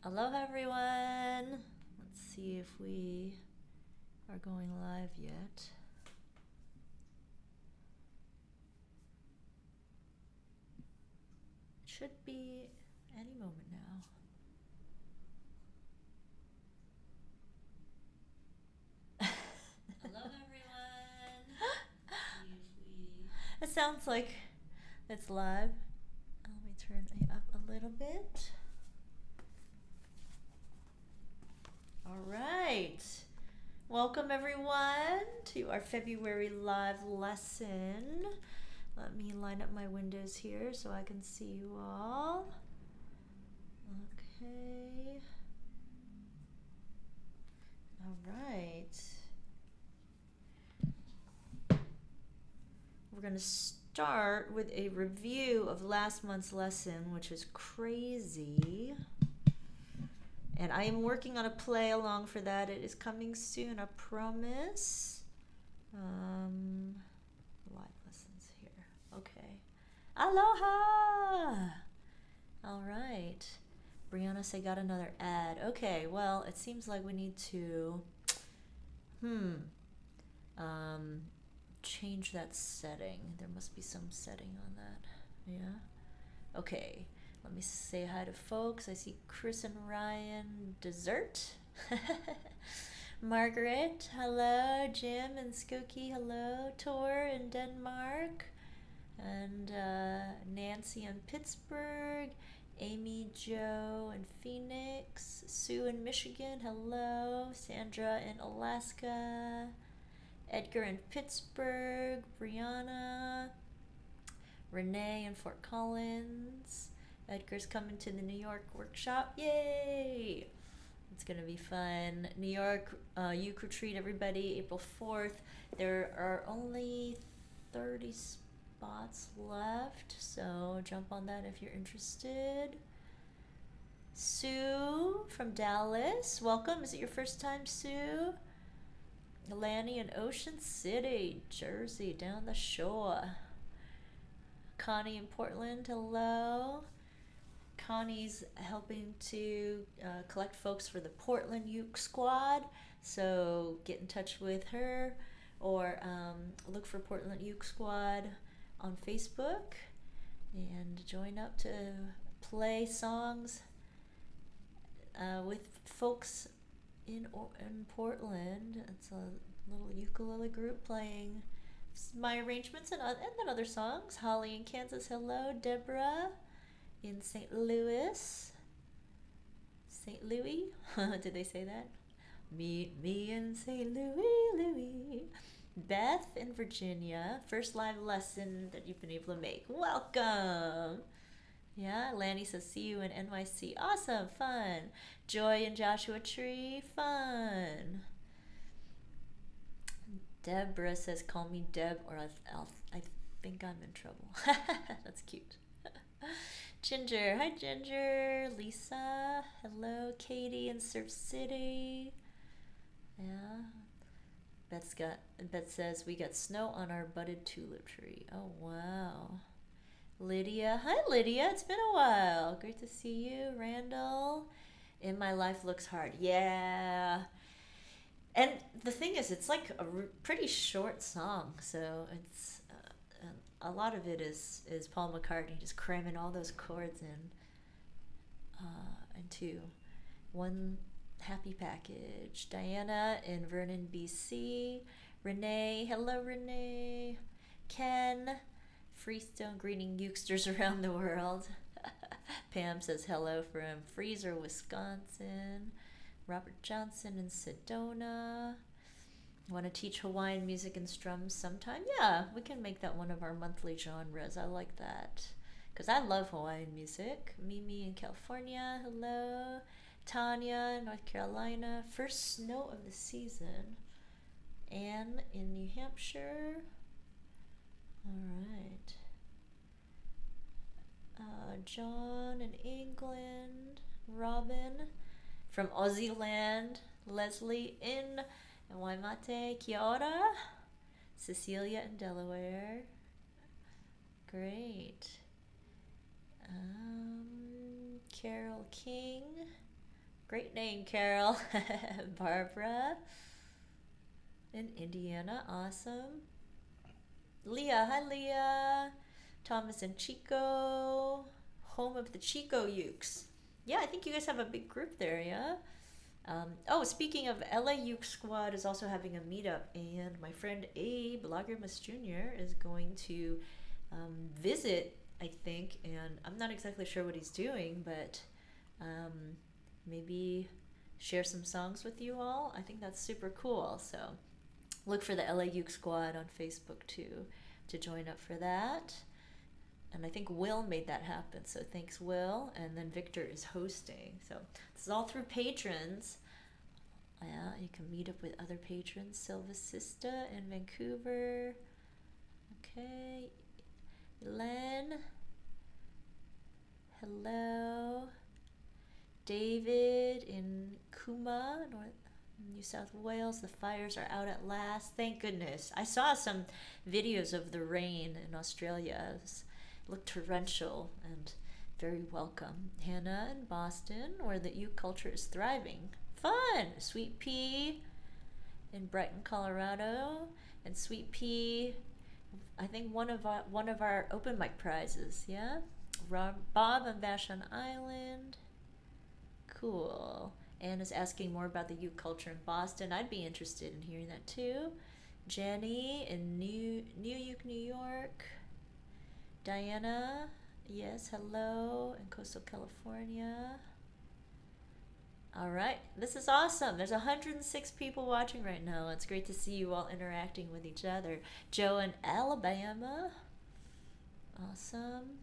Aloha everyone! Let's see if we are going live yet. Should be any moment now. Hello everyone! It sounds like it's live. Let me turn it up a little bit. All right. Welcome everyone to our February live lesson. Let me line up my windows here so I can see you all. Okay. All right. We're going to start with a review of last month's lesson, which is crazy. And I am working on a play along for that. It is coming soon, I promise. Live lessons here. Okay. Aloha! All right. Brianna said got another ad. Okay, well, it seems like we need to change that setting. There must be some setting on that. Yeah? Okay. Let me say hi to folks. I see Chris and Ryan. Dessert. Margaret, hello. Jim and Skokie, hello. Tor in Denmark. And Nancy in Pittsburgh. Amy, Joe in Phoenix. Sue in Michigan, hello. Sandra in Alaska. Edgar in Pittsburgh. Brianna. Renee in Fort Collins. Edgar's coming to the New York workshop. Yay! It's going to be fun. New York Youth Retreat, everybody, April 4th. There are only 30 spots left, so jump on that if you're interested. Sue from Dallas, welcome. Is it your first time, Sue? Lanny in Ocean City, Jersey, down the shore. Connie in Portland, hello. Connie's helping to collect folks for the Portland Uke Squad, so get in touch with her or look for Portland Uke Squad on Facebook and join up to play songs with folks in Portland. It's a little ukulele group playing my arrangements and then other songs. Holly in Kansas, hello. Deborah in St. Louis. St. Louis? Did they say that? Meet me in St. Louis. Beth in Virginia. First live lesson that you've been able to make. Welcome. Yeah, Lanny says see you in NYC. Awesome, fun. Joy in Joshua Tree. Fun. Deborah says call me Deb or I think I'm in trouble. That's cute. Ginger, hi Ginger. Lisa, hello. Katie in Surf City. Yeah. Beth says we got snow on our budded tulip tree. Oh wow. Lydia, hi Lydia. It's been a while. Great to see you. Randall, in my life looks hard. Yeah. And the thing is, it's like a pretty short song, so it's a lot of it is Paul McCartney just cramming all those chords into one happy package. Diana in Vernon, BC. Renee, hello Renee. Ken, Freestone greeting Ukesters around the world. Pam says hello from Freezer, Wisconsin. Robert Johnson in Sedona. Want to teach Hawaiian music and strums sometime? Yeah, we can make that one of our monthly genres. I like that. Because I love Hawaiian music. Mimi in California, hello. Tanya in North Carolina. First snow of the season. Anne in New Hampshire. All right. John in England. Robin from Aussie land. Leslie in Waimate. Kia ora. Cecilia in Delaware. Great. Carol King. Great name, Carol. Barbara in Indiana. Awesome. Leah. Hi, Leah. Thomas and Chico. Home of the Chico Ukes. Yeah, I think you guys have a big group there, yeah? Oh, speaking of, LA Uke Squad is also having a meetup, and my friend Abe Lagermus Jr. is going to visit, I think, and I'm not exactly sure what he's doing, but um, maybe share some songs with you all. I think that's super cool. So look for the LA Uke Squad on Facebook too to join up for that. And I think Will made that happen. So thanks, Will. And then Victor is hosting. So this is all through patrons. Yeah, you can meet up with other patrons. Silva Sista in Vancouver. Okay. Len. Hello. David in Cooma, New South Wales. The fires are out at last. Thank goodness. I saw some videos of the rain in Australia. It looked torrential and very welcome. Hannah in Boston, where the uke culture is thriving. Fun! Sweet Pea in Brighton, Colorado. And Sweet Pea, I think one of our open mic prizes, yeah? Bob on Vashon Island. Cool. Anne is asking more about the uke culture in Boston. I'd be interested in hearing that too. Jenny in New Uke, New York. Diana, yes, hello, in coastal California. All right, this is awesome. There's 106 people watching right now. It's great to see you all interacting with each other. Joe in Alabama. Awesome.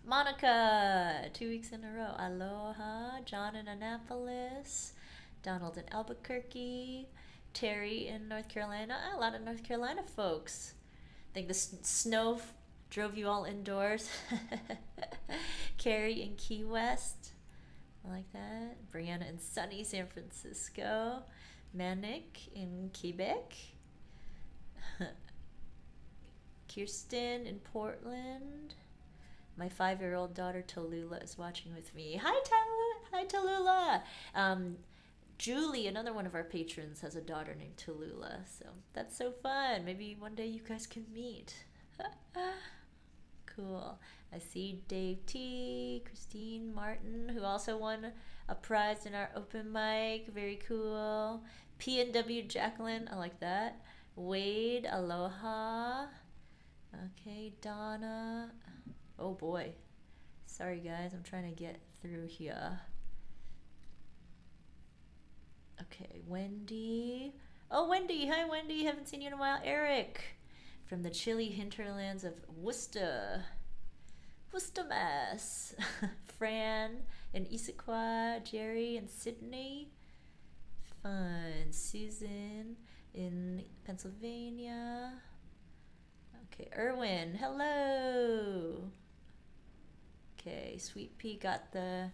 Monica, 2 weeks in a row. Aloha. John in Annapolis. Donald in Albuquerque. Terry in North Carolina. A lot of North Carolina folks. I think the snow drove you all indoors. Carrie in Key West. I like that. Brianna in sunny San Francisco. Manic in Quebec. Kirsten in Portland. My 5-year-old daughter Tallulah is watching with me. Hi Tallulah. Julie, another one of our patrons, has a daughter named Tallulah, so that's so fun. Maybe one day you guys can meet. Cool. I see Dave T, Christine Martin, who also won a prize in our open mic. Very cool. P&W Jacqueline, I like that. Wade, aloha. Okay, Donna. Oh boy. Sorry guys, I'm trying to get through here. Okay, Wendy. Oh, Wendy. Hi, Wendy. Haven't seen you in a while. Eric from the chilly hinterlands of Worcester. Worcester, Mass. Fran in Issaquah. Jerry in Sydney. Fun. Susan in Pennsylvania. Okay, Erwin. Hello. Okay, Sweet Pea got the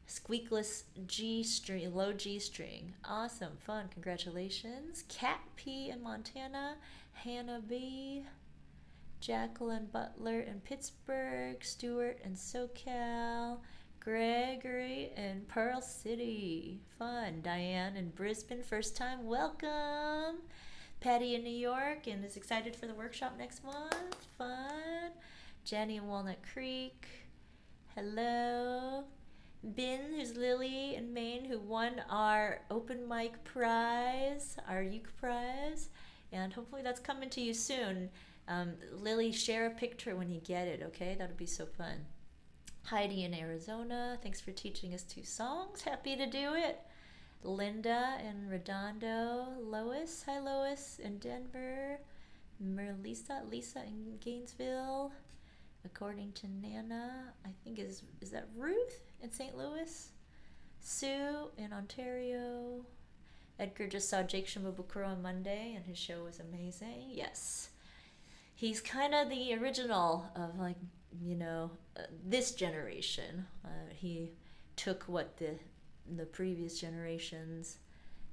squeakless G string, low G string. Awesome, fun, congratulations. Cat P in Montana, Hannah B, Jacqueline Butler in Pittsburgh, Stuart in SoCal, Gregory in Pearl City. Fun. Diane in Brisbane, first time, welcome. Patty in New York and is excited for the workshop next month. Fun. Jenny in Walnut Creek. Hello. Bin, who's Lily in Maine, who won our open mic prize, our uke prize, and hopefully that's coming to you soon. Lily, share a picture when you get it, okay? That'll be so fun. Heidi in Arizona, thanks for teaching us 2 songs. Happy to do it. Linda in Redondo. Lois, hi Lois in Denver. Lisa in Gainesville. According to Nana, I think is that Ruth in St. Louis? Sue in Ontario. Edgar just saw Jake Shimabukuro on Monday and his show was amazing. Yes. He's kind of the original of this generation. He took what the previous generations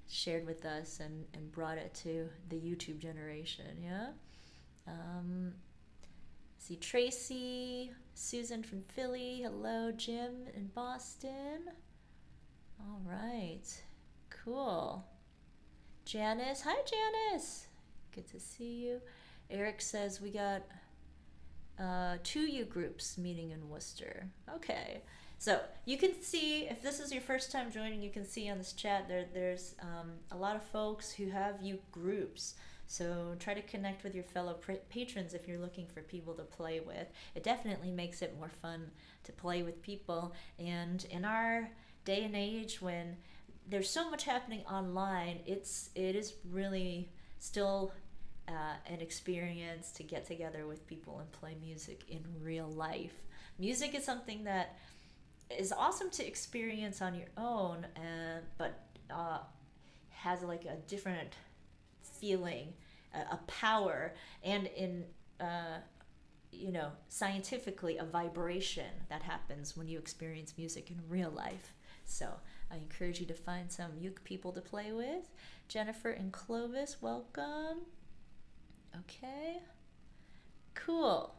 shared with us and brought it to the YouTube generation, yeah? See Tracy, Susan from Philly, hello, Jim in Boston. All right. Cool. Janice. Hi, Janice. Good to see you. Eric says we got 2U groups meeting in Worcester. Okay. So you can see, if this is your first time joining, you can see on this chat there's a lot of folks who have U groups. So try to connect with your fellow patrons if you're looking for people to play with. It definitely makes it more fun to play with people. And in our day and age when there's so much happening online, it is really still an experience to get together with people and play music in real life. Music is something that is awesome to experience on your own, but has like a different feeling, a power, and in scientifically a vibration that happens when you experience music in real life. So I encourage you to find some uke people to play with. Jennifer and Clovis, welcome. Okay, cool.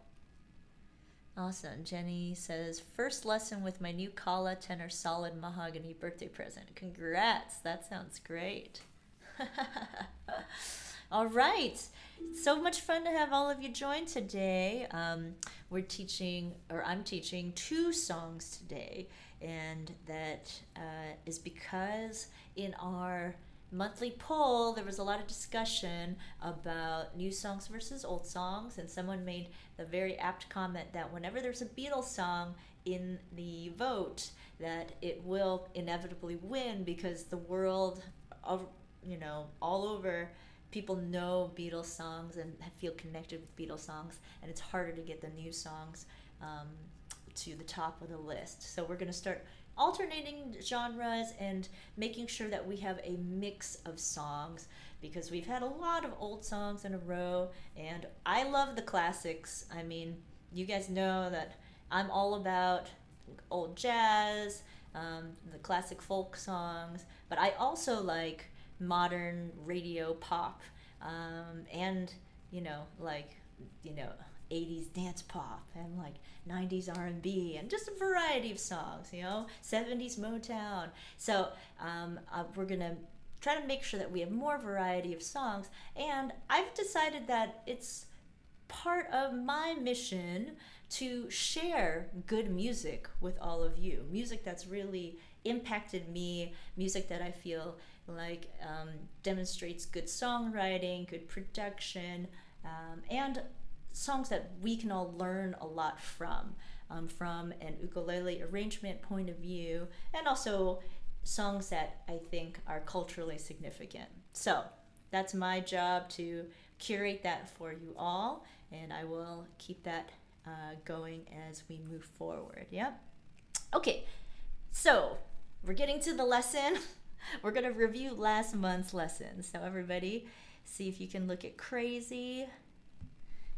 Awesome. Jenny says, first lesson with my new Kala tenor solid mahogany birthday present. Congrats. That sounds great. All right. So much fun to have all of you join today. I'm teaching 2 songs today. And that is because in our monthly poll, there was a lot of discussion about new songs versus old songs, and someone made the very apt comment that whenever there's a Beatles song in the vote, that it will inevitably win because the world, all over, people know Beatles songs and feel connected with Beatles songs, and it's harder to get the new songs to the top of the list. So we're going to start alternating genres and making sure that we have a mix of songs, because we've had a lot of old songs in a row, and I love the classics. I mean, you guys know that I'm all about old jazz, the classic folk songs, but I also like modern radio pop, and 80s dance pop and like 90s R&B and just a variety of songs, 70s Motown. So we're gonna try to make sure that we have more variety of songs, and I've decided that it's part of my mission to share good music with all of you, music that's really impacted me, music that I feel like demonstrates good songwriting, good production, and songs that we can all learn a lot from an ukulele arrangement point of view, and also songs that I think are culturally significant. So that's my job, to curate that for you all, and I will keep that going as we move forward. Yep. Okay, so we're getting to the lesson. We're going to review last month's lesson. So everybody, see if you can look at Crazy.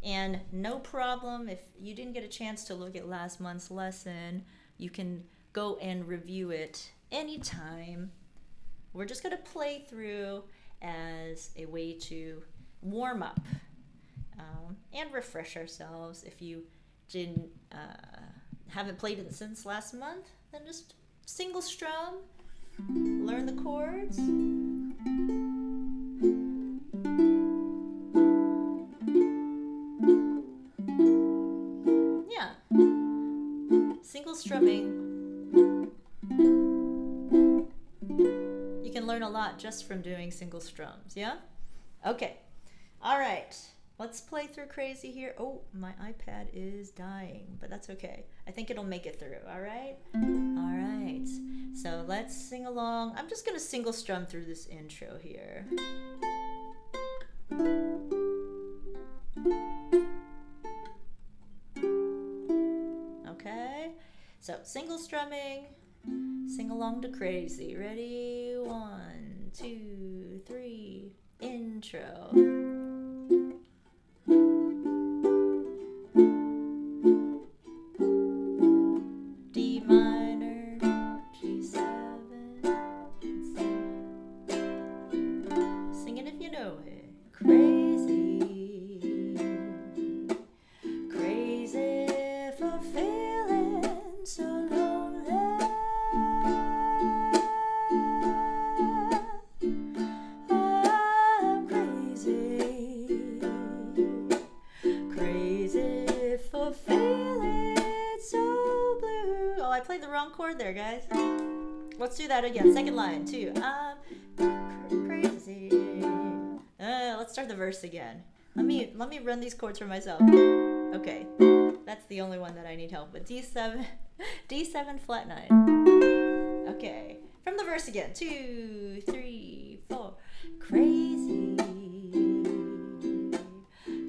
And no problem, if you didn't get a chance to look at last month's lesson, you can go and review it anytime. We're just going to play through as a way to warm up and refresh ourselves. If you haven't played it since last month, then just single strum, learn the chords. Single strumming. You can learn a lot just from doing single strums, yeah? Okay. All right. Let's play through Crazy here. Oh, my iPad is dying, but that's okay. I think it'll make it through, all right? All right. So let's sing along. I'm just going to single strum through this intro here. Okay, so single strumming, sing along to Crazy. Ready? 1, 2, 3, intro. D minor, G7, sing it if you know it. Crazy. So lonely, I played the wrong chord there, guys. Let's do that again. Second line, 2. I'm crazy. Let's start the verse again. Let me run these chords for myself. Okay, that's the only one that I need help with. D7, D7 flat 9. Okay, from the verse again. 2, 3, 4. Crazy,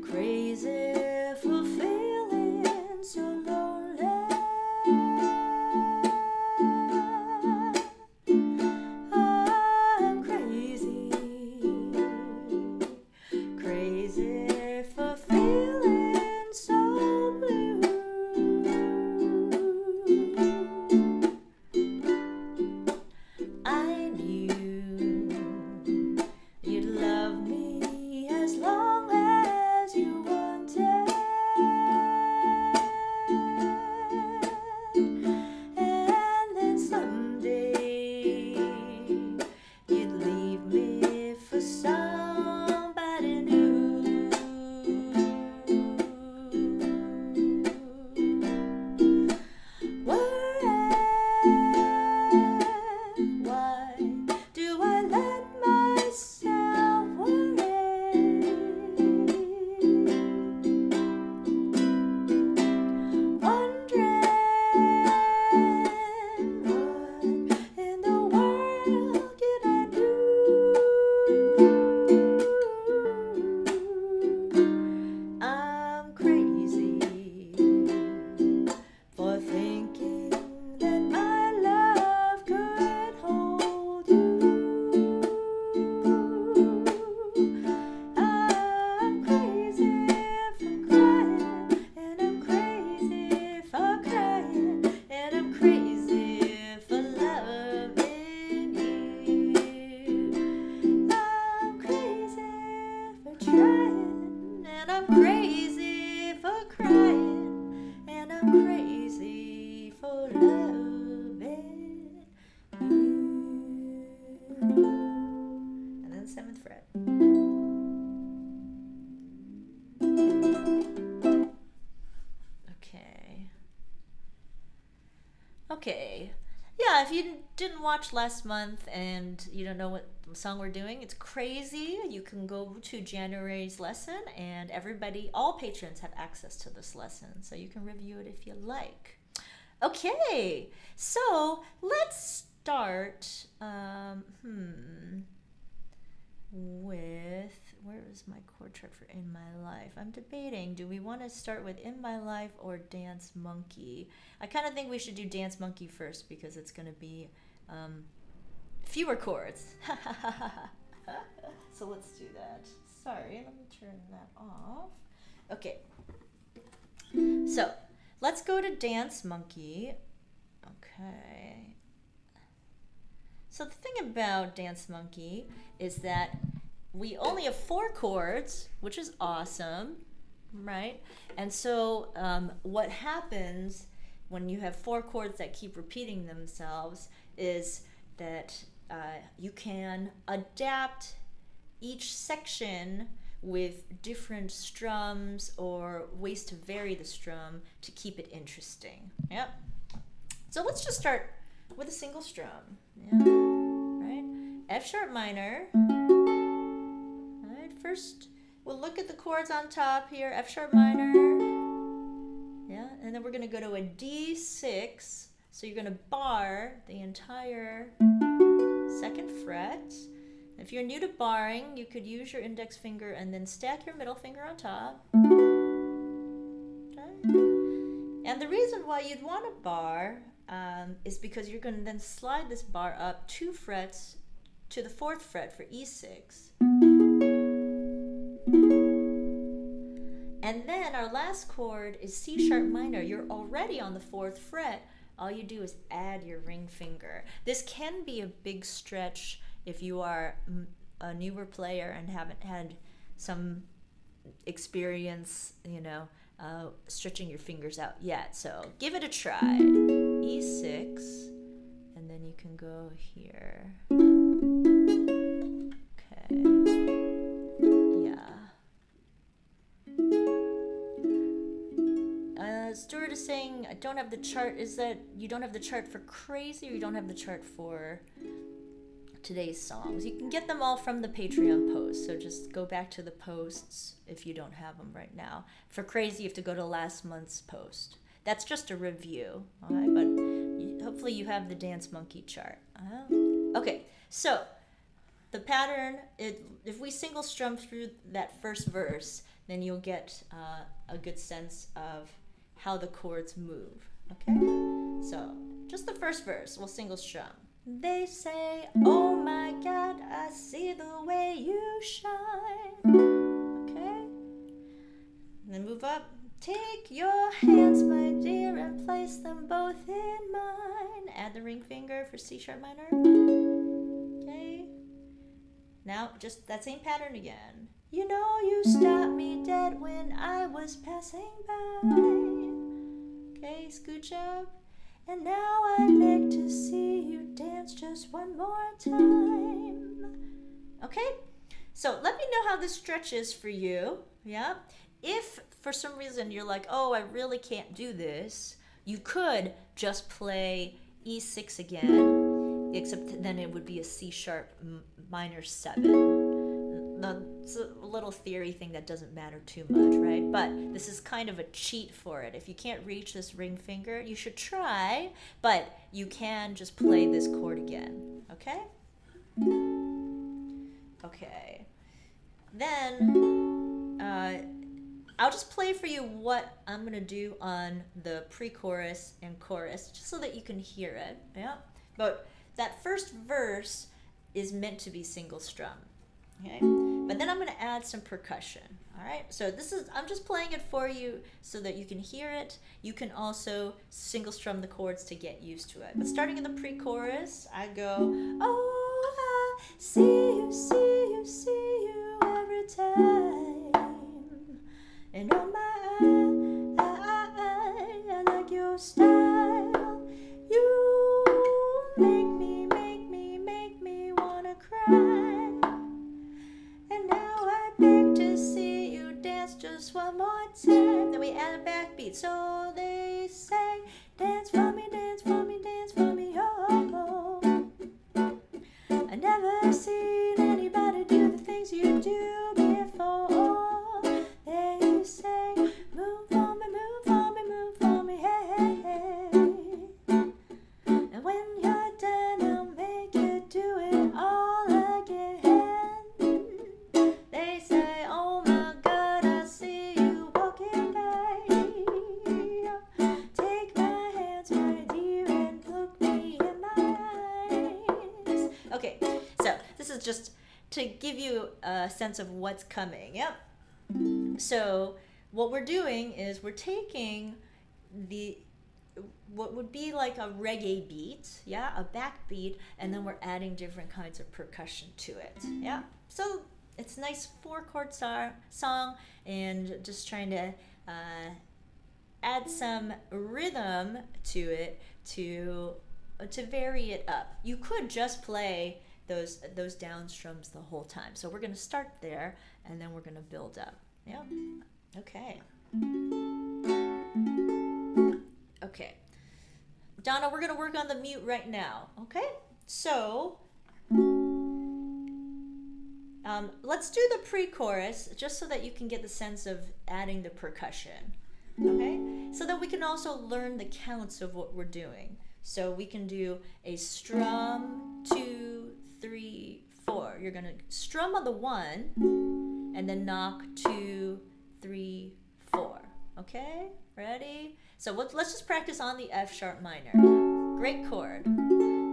crazy for feeling so lonely. I'm crazy, crazy for feeling so blue. I knew you'd love me as long as you wanted, and then someday you'd leave me for somebody new. Worry, why do I let myself worry? Wondering what in the world could I do? I'm crazy for thinking that my love could hold you. I'm crazy for crying, and I'm crazy for crying, and I'm crazy for loving you. I'm crazy for trying, and I'm crazy for crying, and I'm crazy for loving you. And then 7th fret. Okay. Okay. Yeah, if you didn't watch last month and you don't know what song we're doing, it's crazy. You can go to January's lesson, and everybody, all patrons have access to this lesson, so you can review it if you like. Okay, so let's start with, where is my chord chart for In My Life? I'm debating, do we want to start with In My Life or Dance Monkey? I kind of think we should do Dance Monkey first because it's going to be fewer chords. So let's do that. Sorry, let me turn that off. Okay, so let's go to Dance Monkey. Okay. So the thing about Dance Monkey is that we only have 4 chords, which is awesome, right? And so what happens when you have 4 chords that keep repeating themselves is that you can adapt each section with different strums or ways to vary the strum to keep it interesting. Yep. So let's just start with a single strum. Yeah. Right? F sharp minor. All right. First, we'll look at the chords on top here. F sharp minor. Yeah. And then we're going to go to a D6. So you're going to bar the entire 2nd fret. If you're new to barring, you could use your index finger and then stack your middle finger on top. Okay. And the reason why you'd want to bar is because you're going to then slide this bar up 2 frets to the 4th fret for E6. And then our last chord is C sharp minor. You're already on the 4th fret. All you do is add your ring finger. This can be a big stretch if you are a newer player and haven't had some experience, stretching your fingers out yet. So give it a try. E6, and then you can go here. Okay. Yeah. Stuart is saying, I don't have the chart. Is that you don't have the chart for Crazy, or you don't have the chart for today's songs? You can get them all from the Patreon post. So just go back to the posts if you don't have them right now. For Crazy, you have to go to last month's post. That's just a review, okay? But hopefully you have the Dance Monkey chart. Okay, so the pattern, if we single strum through that first verse, then you'll get a good sense of how the chords move, okay? So just the first verse, we'll single strum. They say, oh my God, I see the way you shine, okay? And then move up. Take your hands, my dear, and place them both in mine. Add the ring finger for C sharp minor. Okay. Now, just that same pattern again. You know you stopped me dead when I was passing by. Okay, scooch up. And now I beg to see you dance just one more time. Okay? So let me know how this stretches for you. Yeah? If for some reason you're like, oh, I really can't do this, you could just play E6 again, except then it would be a C sharp minor 7. It's a little theory thing that doesn't matter too much, right? But this is kind of a cheat for it. If you can't reach this ring finger, you should try, but you can just play this chord again, okay? Okay. Then, I'll just play for you what I'm going to do on the pre-chorus and chorus, just so that you can hear it, yeah? But that first verse is meant to be single strum, okay? But then I'm going to add some percussion, all right? So I'm just playing it for you so that you can hear it. You can also single strum the chords to get used to it. But starting in the pre-chorus, I go, oh, I see you every time. And oh my, I like your style. You make me wanna cry. And now I beg to see you dance just one more time. Then we add a backbeat. So they say, dance for me, dance for me, dance for me, oh. I never seen anybody do the things you do before. They say, move for me, move for me, move for me, hey. And when you're done, I'll make you do it all again. They say, oh my God, I see you walking by. Take my hands, my dear, and look me in my eyes. Okay, so this is just to give you a sense of what's coming, yep. So what we're doing is we're taking what would be like a reggae beat, yeah, a backbeat, and then we're adding different kinds of percussion to it, yeah. So it's a nice 4-chord song, and just trying to add some rhythm to it to vary it up. You could just play those down strums the whole time. So we're going to start there, and then we're going to build up. Yeah. Okay. Okay. Donna, we're going to work on the mute right now. Okay? So let's do the pre-chorus just so that you can get the sense of adding the percussion. Okay? So that we can also learn the counts of what we're doing. So we can do a strum, 2, 3, 4. You're going to strum on the 1 and then knock 2, 3, 4. Okay? Ready? So let's just practice on the F sharp minor. Great chord.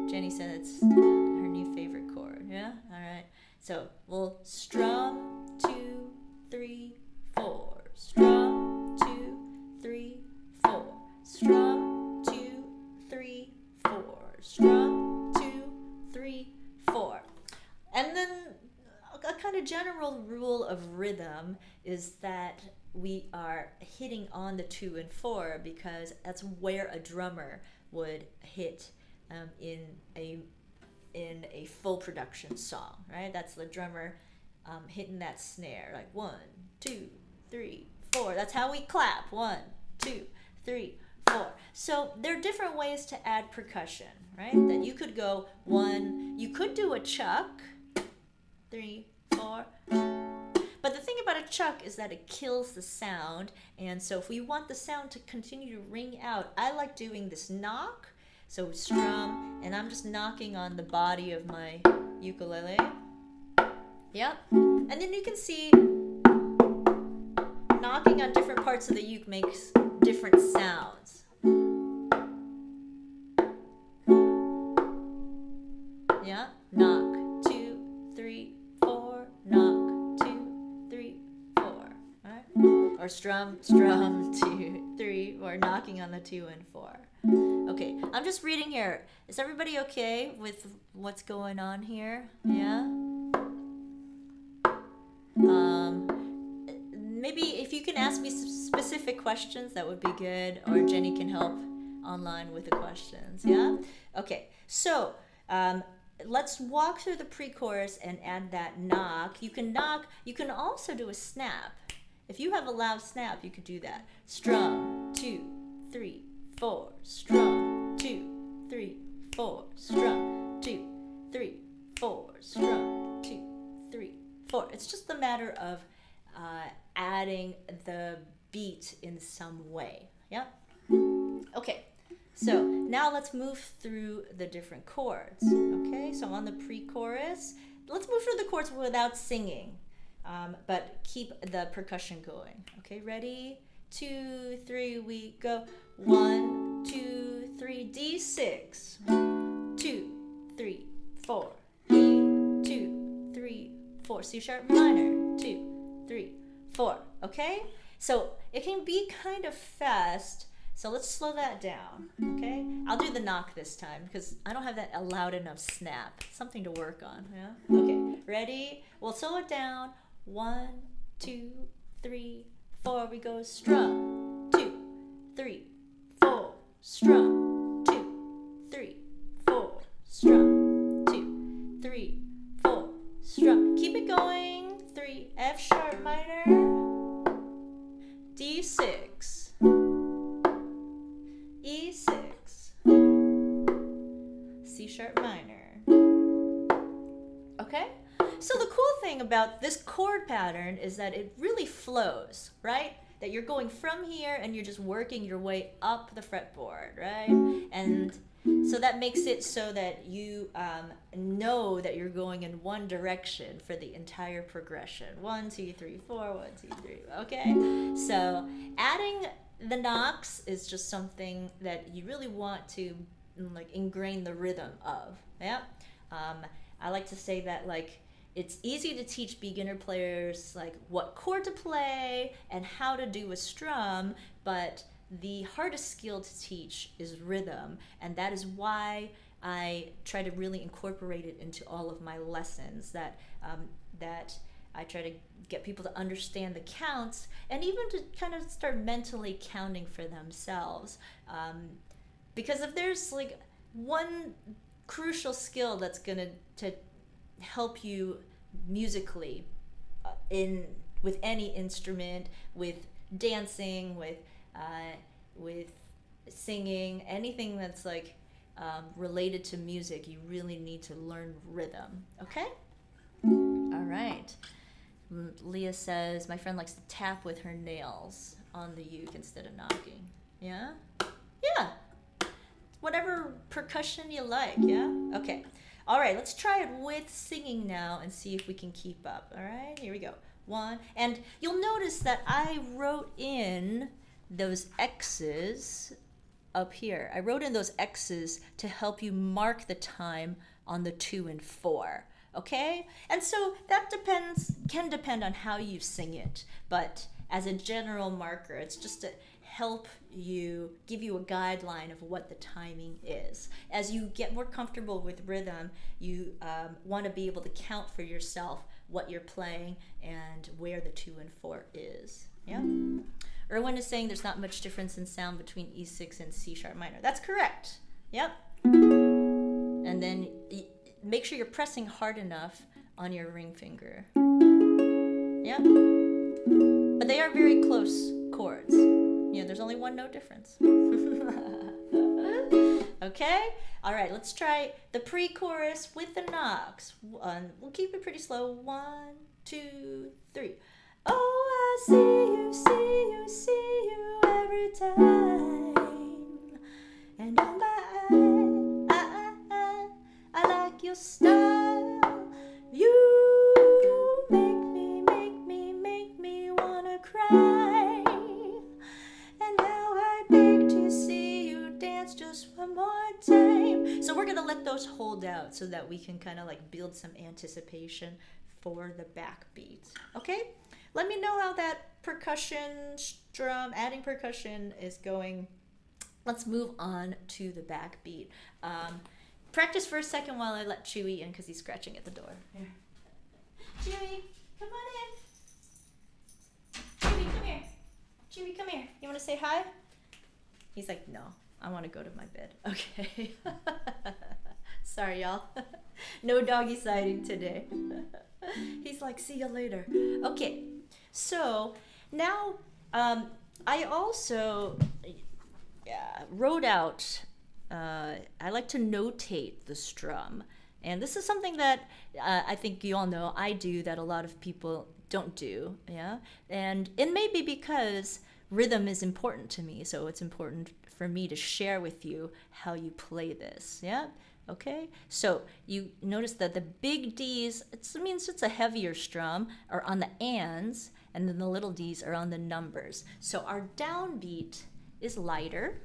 Jenny said it's her new favorite chord. Yeah? All right. So we'll strum 2, 3, 4. Strum 2, 3, 4. Strum 2, 3, 4. Strum 2, 3, 4. And then a kind of general rule of rhythm is that we are hitting on the 2 and 4 because that's where a drummer would hit in a full production song, right? That's the drummer hitting that snare, like 1, 2, 3, 4. That's how we clap. 1, 2, 3, 4. So there are different ways to add percussion, right? That you could go 1, you could do a chuck, 3, 4. But the thing about a chuck is that it kills the sound, and so if we want the sound to continue to ring out, I like doing this knock. So strum, and I'm just knocking on the body of my ukulele. Yep. And then you can see knocking on different parts of the uke makes different sounds. Yeah, knock, 2, 3, 4, knock, 2, 3, 4. All right? Or strum, 2, 3, or knocking on the 2 and 4. Okay, I'm just reading here. Is everybody okay with what's going on here? Yeah? Maybe if you can ask me specific questions, that would be good. Or Jenny can help online with the questions. Yeah? Okay, so let's walk through the pre-chorus and add that knock. You can knock. You can also do a snap. If you have a loud snap, you could do that. Strum, 2, 3, 4, strum, 2, 3, 4, strum, 2, 3, 4, strum, 2, 3, 4. It's just a matter of adding the beat in some way. Yeah? Okay, so now let's move through the different chords. Okay, so on the pre-chorus, let's move through the chords without singing, but keep the percussion going. Okay, ready? 2, 3, we go. 1, 2, 3, D6. 2, 3, 4. E, 2, 3, 4. C sharp minor. 2, 3, 4. Okay? So it can be kind of fast. So let's slow that down. Okay? I'll do the knock this time because I don't have that a loud enough snap. Something to work on. Yeah? Okay. Ready? We'll slow it down. 1, 2, 3, 4. We go strum. 2, 3, 4. Strum. 2, 3, 4. Strum. 2, 3, 4. Strum. Keep it going. 3. F sharp minor. D6. E6. C sharp minor. Okay? So the cool thing about this chord pattern is that it really flows, right? That you're going from here and you're just working your way up the fretboard, right? And so that makes it so that you know that you're going in one direction for the entire progression. 1, 2, 3, 4, 1, 2, 3. Okay? So adding the knocks is just something that you really want to like ingrain the rhythm of. Yeah? I like to say that like it's easy to teach beginner players like what chord to play and how to do a strum, but the hardest skill to teach is rhythm, and that is why I try to really incorporate it into all of my lessons, that I try to get people to understand the counts and even to kind of start mentally counting for themselves. Because if there's like one crucial skill that's going to help you musically with any instrument, with dancing, with singing, anything that's like related to music, you really need to learn rhythm. Okay? All right. Leah says, my friend likes to tap with her nails on the uke instead of knocking. Yeah? Yeah. Whatever percussion you like, yeah? Okay. All right, let's try it with singing now and see if we can keep up. All right, here we go. 1, and you'll notice that I wrote in those X's up here. I wrote in those X's to help you mark the time on the 2 and 4. Okay? And so that can depend on how you sing it, but as a general marker, it's just to help you, give you a guideline of what the timing is. As you get more comfortable with rhythm, you want to be able to count for yourself what you're playing and where the 2 and 4 is. Yeah? Erwin is saying there's not much difference in sound between E6 and C sharp minor. That's correct. Yep. And then make sure you're pressing hard enough on your ring finger. Yep. But they are very close chords. Yeah, there's only one note difference. Okay? All right, let's try the pre-chorus with the knocks. We'll keep it pretty slow. 1, 2, 3. Oh, I see you every time. And oh my, I like your style. You make me wanna cry. And now I beg to see you dance just one more time. So we're gonna let those hold out so that we can kind of like build some anticipation for the backbeat. Okay? Let me know how that percussion strum, adding percussion is going. Let's move on to the backbeat. Practice for a second while I let Chewy in because he's scratching at the door. Here. Chewy, come on in. Chewy, come here. Chewy, come here. You want to say hi? He's like, no, I want to go to my bed. Okay. Sorry, y'all. No doggy siding today. He's like, see you later. Okay, so now I also wrote out, I like to notate the strum. And this is something that I think you all know I do that a lot of people don't do, yeah? And it may be because rhythm is important to me, so it's important for me to share with you how you play this, yeah? Okay, so you notice that the big D's, it means it's a heavier strum, are on the ands, and then the little D's are on the numbers. So our downbeat is lighter,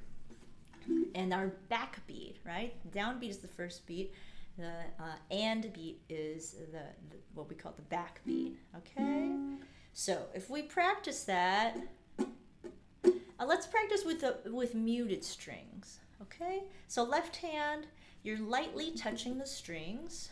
and our backbeat, right? Downbeat is the first beat. The and beat is the what we call the backbeat. Okay, so if we practice that, let's practice with muted strings. Okay, so left hand, you're lightly touching the strings.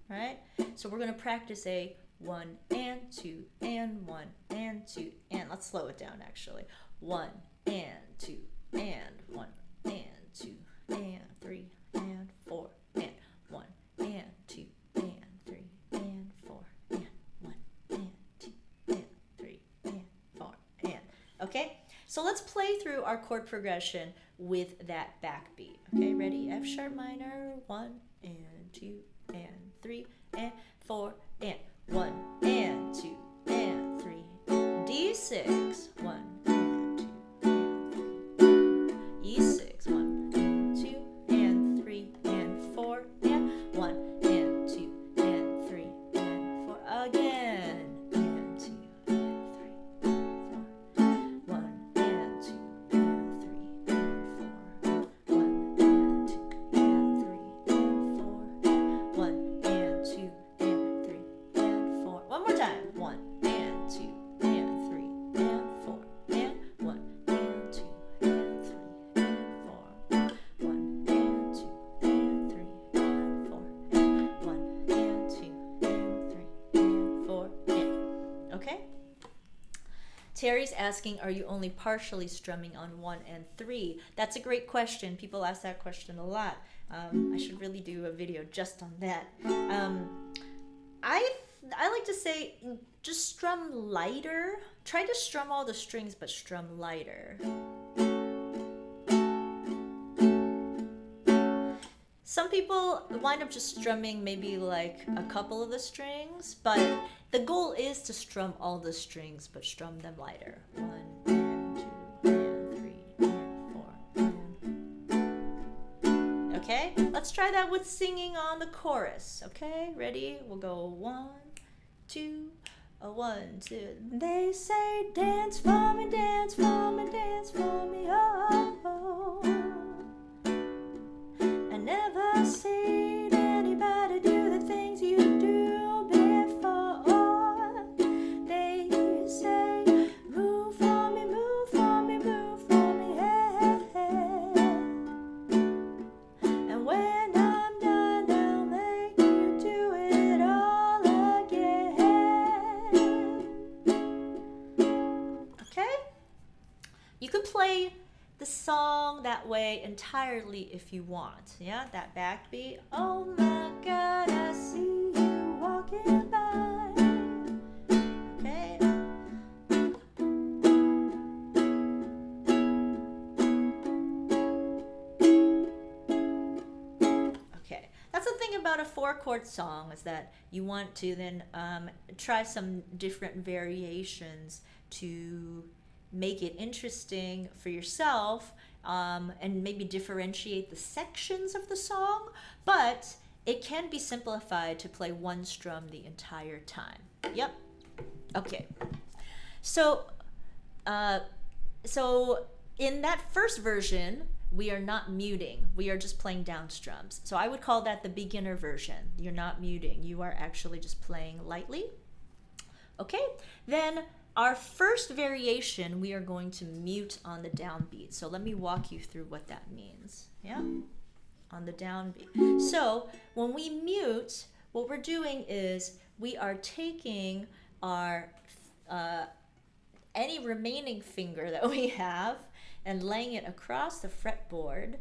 Right. So we're gonna practice a 1 and 2 and 1 and 2 and let's slow it down actually. 1 and 2 and 1 and 2 and 3 and 4 and 1 and 2 and 3 and 4 and 1 and 2 and 3 and 4 and okay, so let's play through our chord progression with that backbeat. Okay, ready? F sharp minor, 1 and 2 and 3 and 4 and 1 and 2 and 3 D6 1 and 2 and 3 E6 1 and 2 and 3 and 4 and 1 and 2 and 3 and 4 again and 2 and 3 and 4 1 and 2 and 3 and 4 1 and 2 and 3 and 4 1 and 2 and 3 and 4 one more time 1 and 2 and 3 and 4 and 1 and 2 and 3 and 4 1 and 2 and 3 and 4 1 and 2 and 3 and 4 and okay. Terry's asking, are you only partially strumming on 1 and 3? That's a great question. People ask that question a lot. I should really do a video just on that. I like to say just strum lighter. Try to strum all the strings, but strum lighter. Some people wind up just strumming maybe like a couple of the strings, but the goal is to strum all the strings, but strum them lighter. 1 and 2 and 3 and 4 and... Okay, let's try that with singing on the chorus. Okay, ready? We'll go 1, 2, 1, 2. They say dance for me, dance for me, dance for me, oh. I never seen anybody do the things you do before. They say move for me, move for me, move for me, hey, hey. And when I'm done, I'll make you do it all again. Okay? You can play the song that way entirely if you want. Yeah, that backbeat. Oh my God, I see you walking by. Okay. about a 4-chord song is that you want to then try some different variations to make it interesting for yourself, and maybe differentiate the sections of the song, but it can be simplified to play one strum the entire time. Yep. Okay. So in that first version, we are not muting. We are just playing down strums. So I would call that the beginner version. You're not muting. You are actually just playing lightly. Okay, then our first variation, we are going to mute on the downbeat. So let me walk you through what that means. Yeah, on the downbeat. So when we mute, what we're doing is we are taking our any remaining finger that we have and laying it across the fretboard,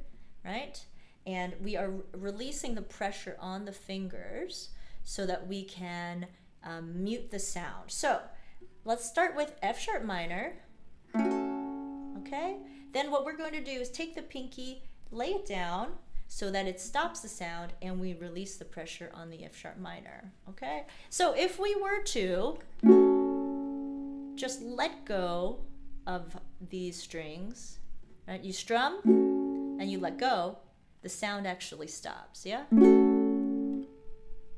right? And we are releasing the pressure on the fingers so that we can mute the sound. So let's start with F sharp minor, okay? Then what we're going to do is take the pinky, lay it down so that it stops the sound, and we release the pressure on the F sharp minor, okay? So if we were to just let go of these strings, right? You strum and you let go, the sound actually stops, yeah?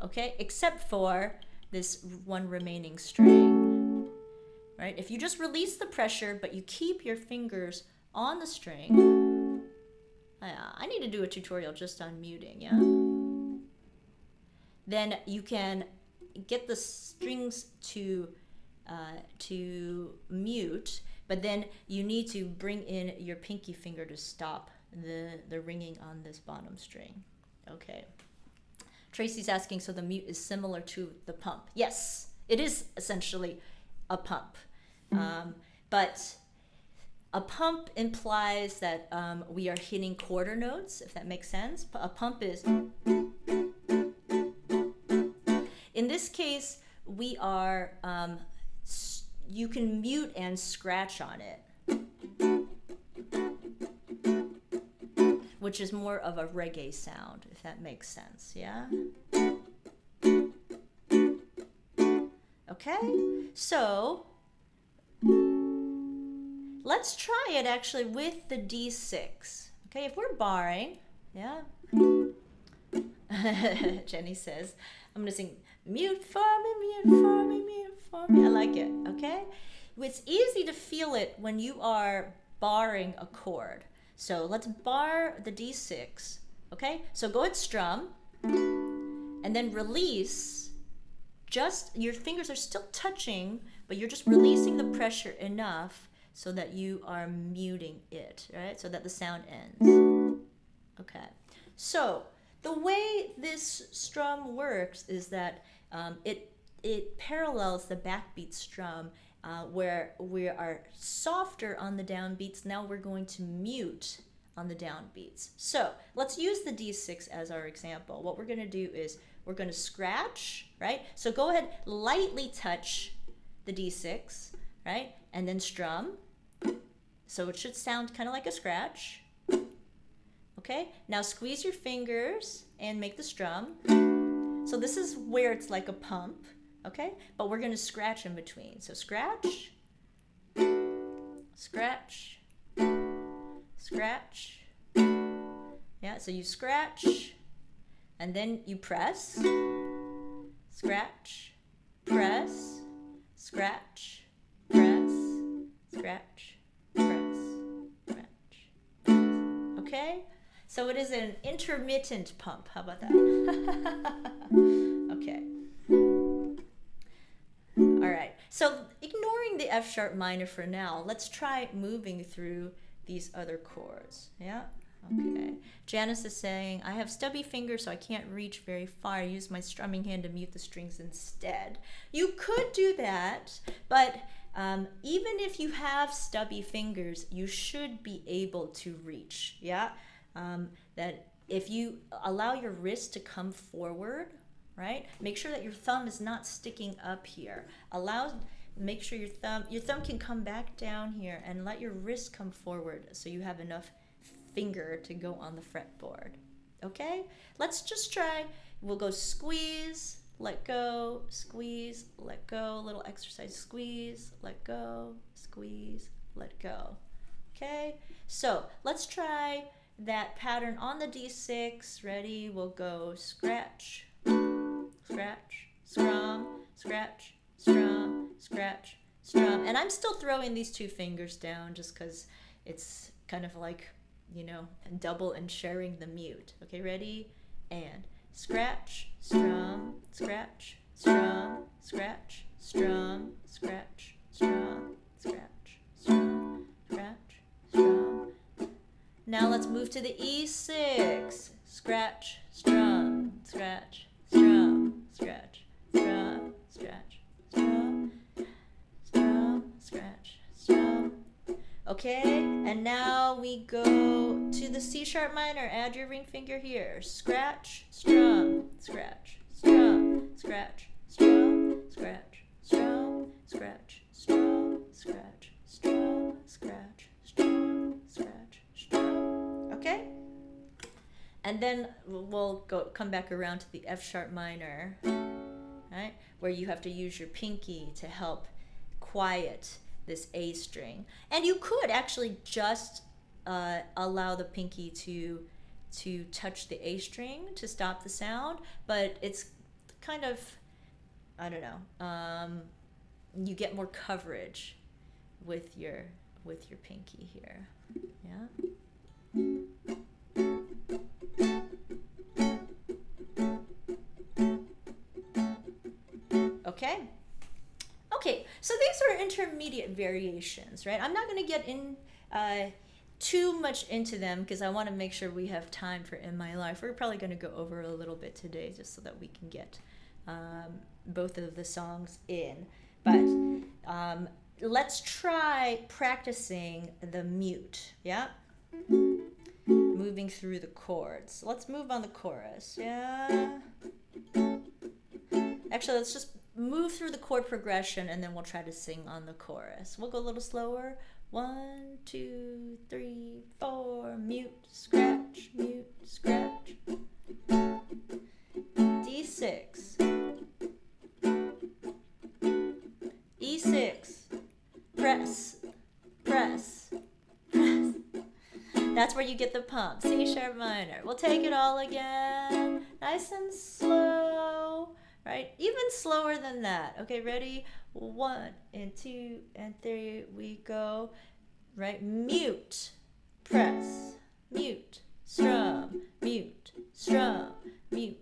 Okay, except for this one remaining string, right? If you just release the pressure, but you keep your fingers on the string, I need to do a tutorial just on muting, yeah? Then you can get the strings to mute, but then you need to bring in your pinky finger to stop the ringing on this bottom string. Okay. Tracy's asking, so the mute is similar to the pump. Yes, it is essentially a pump. But a pump implies that we are hitting quarter notes, if that makes sense. A pump is... In this case, we are... you can mute and scratch on it, which is more of a reggae sound, if that makes sense, yeah? Okay, so let's try it actually with the D6. Okay, if we're barring, yeah? Jenny says, I'm gonna sing, mute for me, mute for me, mute for me. I like it, okay? It's easy to feel it when you are barring a chord. So let's bar the D6, okay? So go ahead, strum, and then release. Just, your fingers are still touching, but you're just releasing the pressure enough so that you are muting it, right? So that the sound ends. Okay. So the way this strum works is that it parallels the backbeat strum, where we are softer on the downbeats. Now we're going to mute on the downbeats. So let's use the D6 as our example. What we're going to do is we're going to scratch, right? So go ahead, lightly touch the D6, right? And then strum. So it should sound kind of like a scratch. Okay, now squeeze your fingers and make the strum. So this is where it's like a pump, okay? But we're going to scratch in between. So scratch, scratch, scratch. Yeah, so you scratch, and then you press, scratch, press, scratch, press, scratch, press, scratch. Okay? So it is an intermittent pump. How about that? Okay. All right. So ignoring the F sharp minor for now, let's try moving through these other chords. Yeah? Okay. Janice is saying, I have stubby fingers, so I can't reach very far. I use my strumming hand to mute the strings instead. You could do that, but even if you have stubby fingers, you should be able to reach. Yeah? That if you allow your wrist to come forward, right? Make sure that your thumb is not sticking up here. Make sure your thumb can come back down here, and let your wrist come forward so you have enough finger to go on the fretboard. Okay, let's just try. We'll go squeeze, let go, squeeze, let go. Little exercise, squeeze, let go, squeeze, let go. Okay, so let's try that pattern on the D6. Ready? We'll go scratch, scratch, strum, scratch, strum, scratch, strum. And I'm still throwing these 2 fingers down just because it's kind of like, you know, double and sharing the mute. Okay, ready? And scratch, strum, scratch, strum, scratch, strum, scratch, strum, scratch, strum, scratch, strum. Now let's move to the E6. Scratch, strum, scratch, strum, scratch, strum, scratch, strum, strum, scratch, strum. Okay, and now we go to the C sharp minor. Add your ring finger here. Scratch, strum, scratch, strum, scratch, strum, scratch, strum, scratch, strum, scratch, strum, scratch, strum, scratch, strum. Okay? And then we'll come back around to the F sharp minor, right? Where you have to use your pinky to help quiet this A string. And you could actually just allow the pinky to touch the A string to stop the sound, but it's kind of, I don't know, you get more coverage with your pinky here. Yeah. Okay. Okay, so these are intermediate variations, right? I'm not going to get in too much into them because I want to make sure we have time for In My Life. We're probably going to go over a little bit today just so that we can get both of the songs in. But let's try practicing the mute, yeah? Moving through the chords. Let's move on the chorus, yeah? Actually, let's just move through the chord progression and then we'll try to sing on the chorus. We'll go a little slower. 1, 2, 3, 4. Mute, scratch, mute, scratch. D6. E6. Press, press, press. That's where you get the pump. C sharp minor. We'll take it all again. Nice and slow. Right? Even slower than that. Okay, ready? 1 and 2 and 3, we go. Right? Mute, press, mute, strum, mute, strum, mute.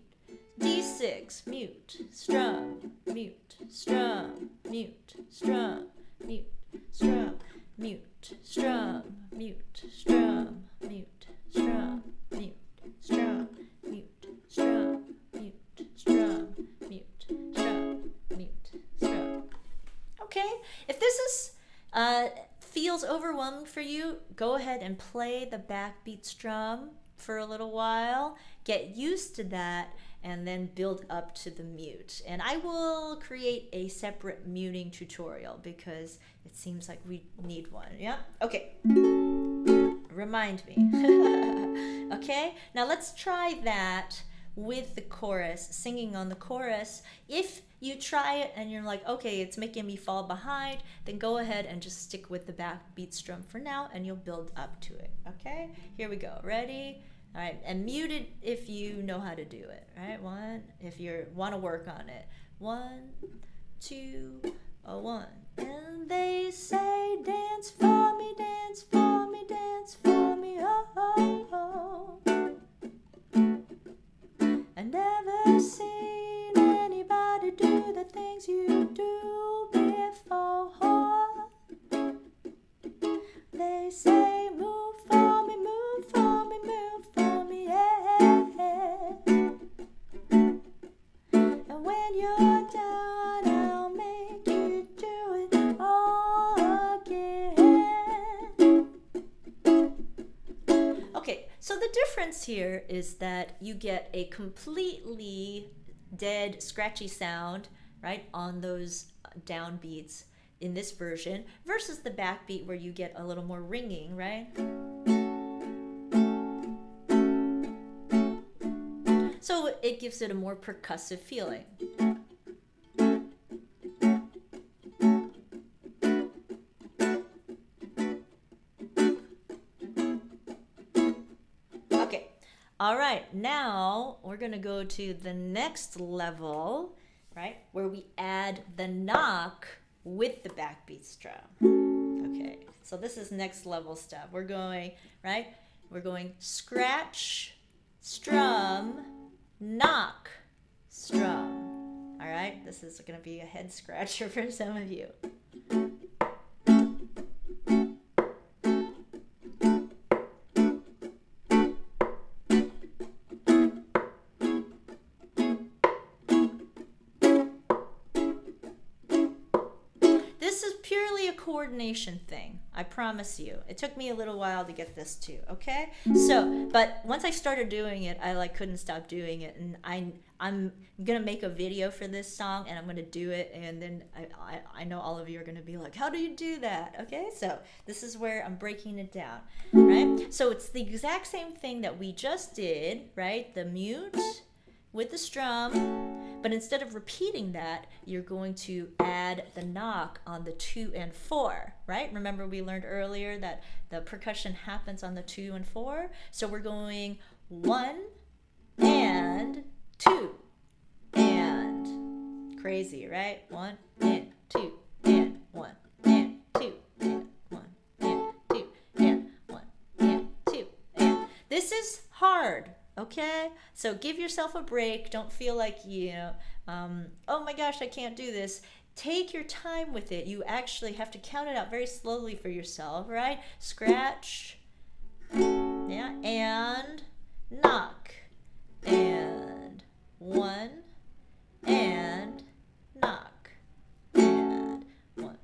D6, mute, strum, mute, strum, mute, strum, mute, strum, mute, strum, mute, strum, mute, strum, mute, strum, mute, strum, mute, strum, mute, strum, mute, strum. Okay, if this is feels overwhelming for you, go ahead and play the backbeat strum for a little while. Get used to that and then build up to the mute. And I will create a separate muting tutorial because it seems like we need one. Yeah? Okay. Remind me. Okay? Now let's try that with the chorus, singing on the chorus. If you try it and you're like, okay, it's making me fall behind, then go ahead and just stick with the backbeat strum for now and you'll build up to it. Okay? Here we go. Ready? All right, and mute it if you know how to do it. All right, 1, if you want to work on it. 1, 2, 1. And they say, dance for me, dance for me, dance for me, oh, oh, oh. I never seen anybody do the things you do before. They say, move for me, move for me, move for me, yeah. And when you're down, I'll make you do it all again. Okay, so the difference here is that you get a completely dead, scratchy sound, right, on those downbeats in this version versus the backbeat where you get a little more ringing, right? So it gives it a more percussive feeling. Okay, all right, now we're gonna go to the next level, right, where we add the knock with the backbeat strum. Okay, so this is next level stuff. We're going, right, we're going scratch, strum, knock, strum. All right, this is gonna be a head scratcher for some of you. This is purely a coordination thing, I promise you. It took me a little while to get this too, okay? So, but once I started doing it, I like couldn't stop doing it, and I'm gonna make a video for this song, and I'm gonna do it, and then I know all of you are gonna be like, how do you do that? Okay, so this is where I'm breaking it down, right? So it's the exact same thing that we just did, right? The mute with the strum, but instead of repeating that, you're going to add the knock on the 2 and 4, right? Remember we learned earlier that the percussion happens on the 2 and 4? So we're going 1 and 2 and. Crazy, right? 1 and 2 and 1 and 2 and 1 and 2 and 1 and 2 and. This is hard. Okay, so give yourself a break. Don't feel like, oh my gosh, I can't do this. Take your time with it. You actually have to count it out very slowly for yourself, right? Scratch, yeah, and knock, and 1, and knock, and 1.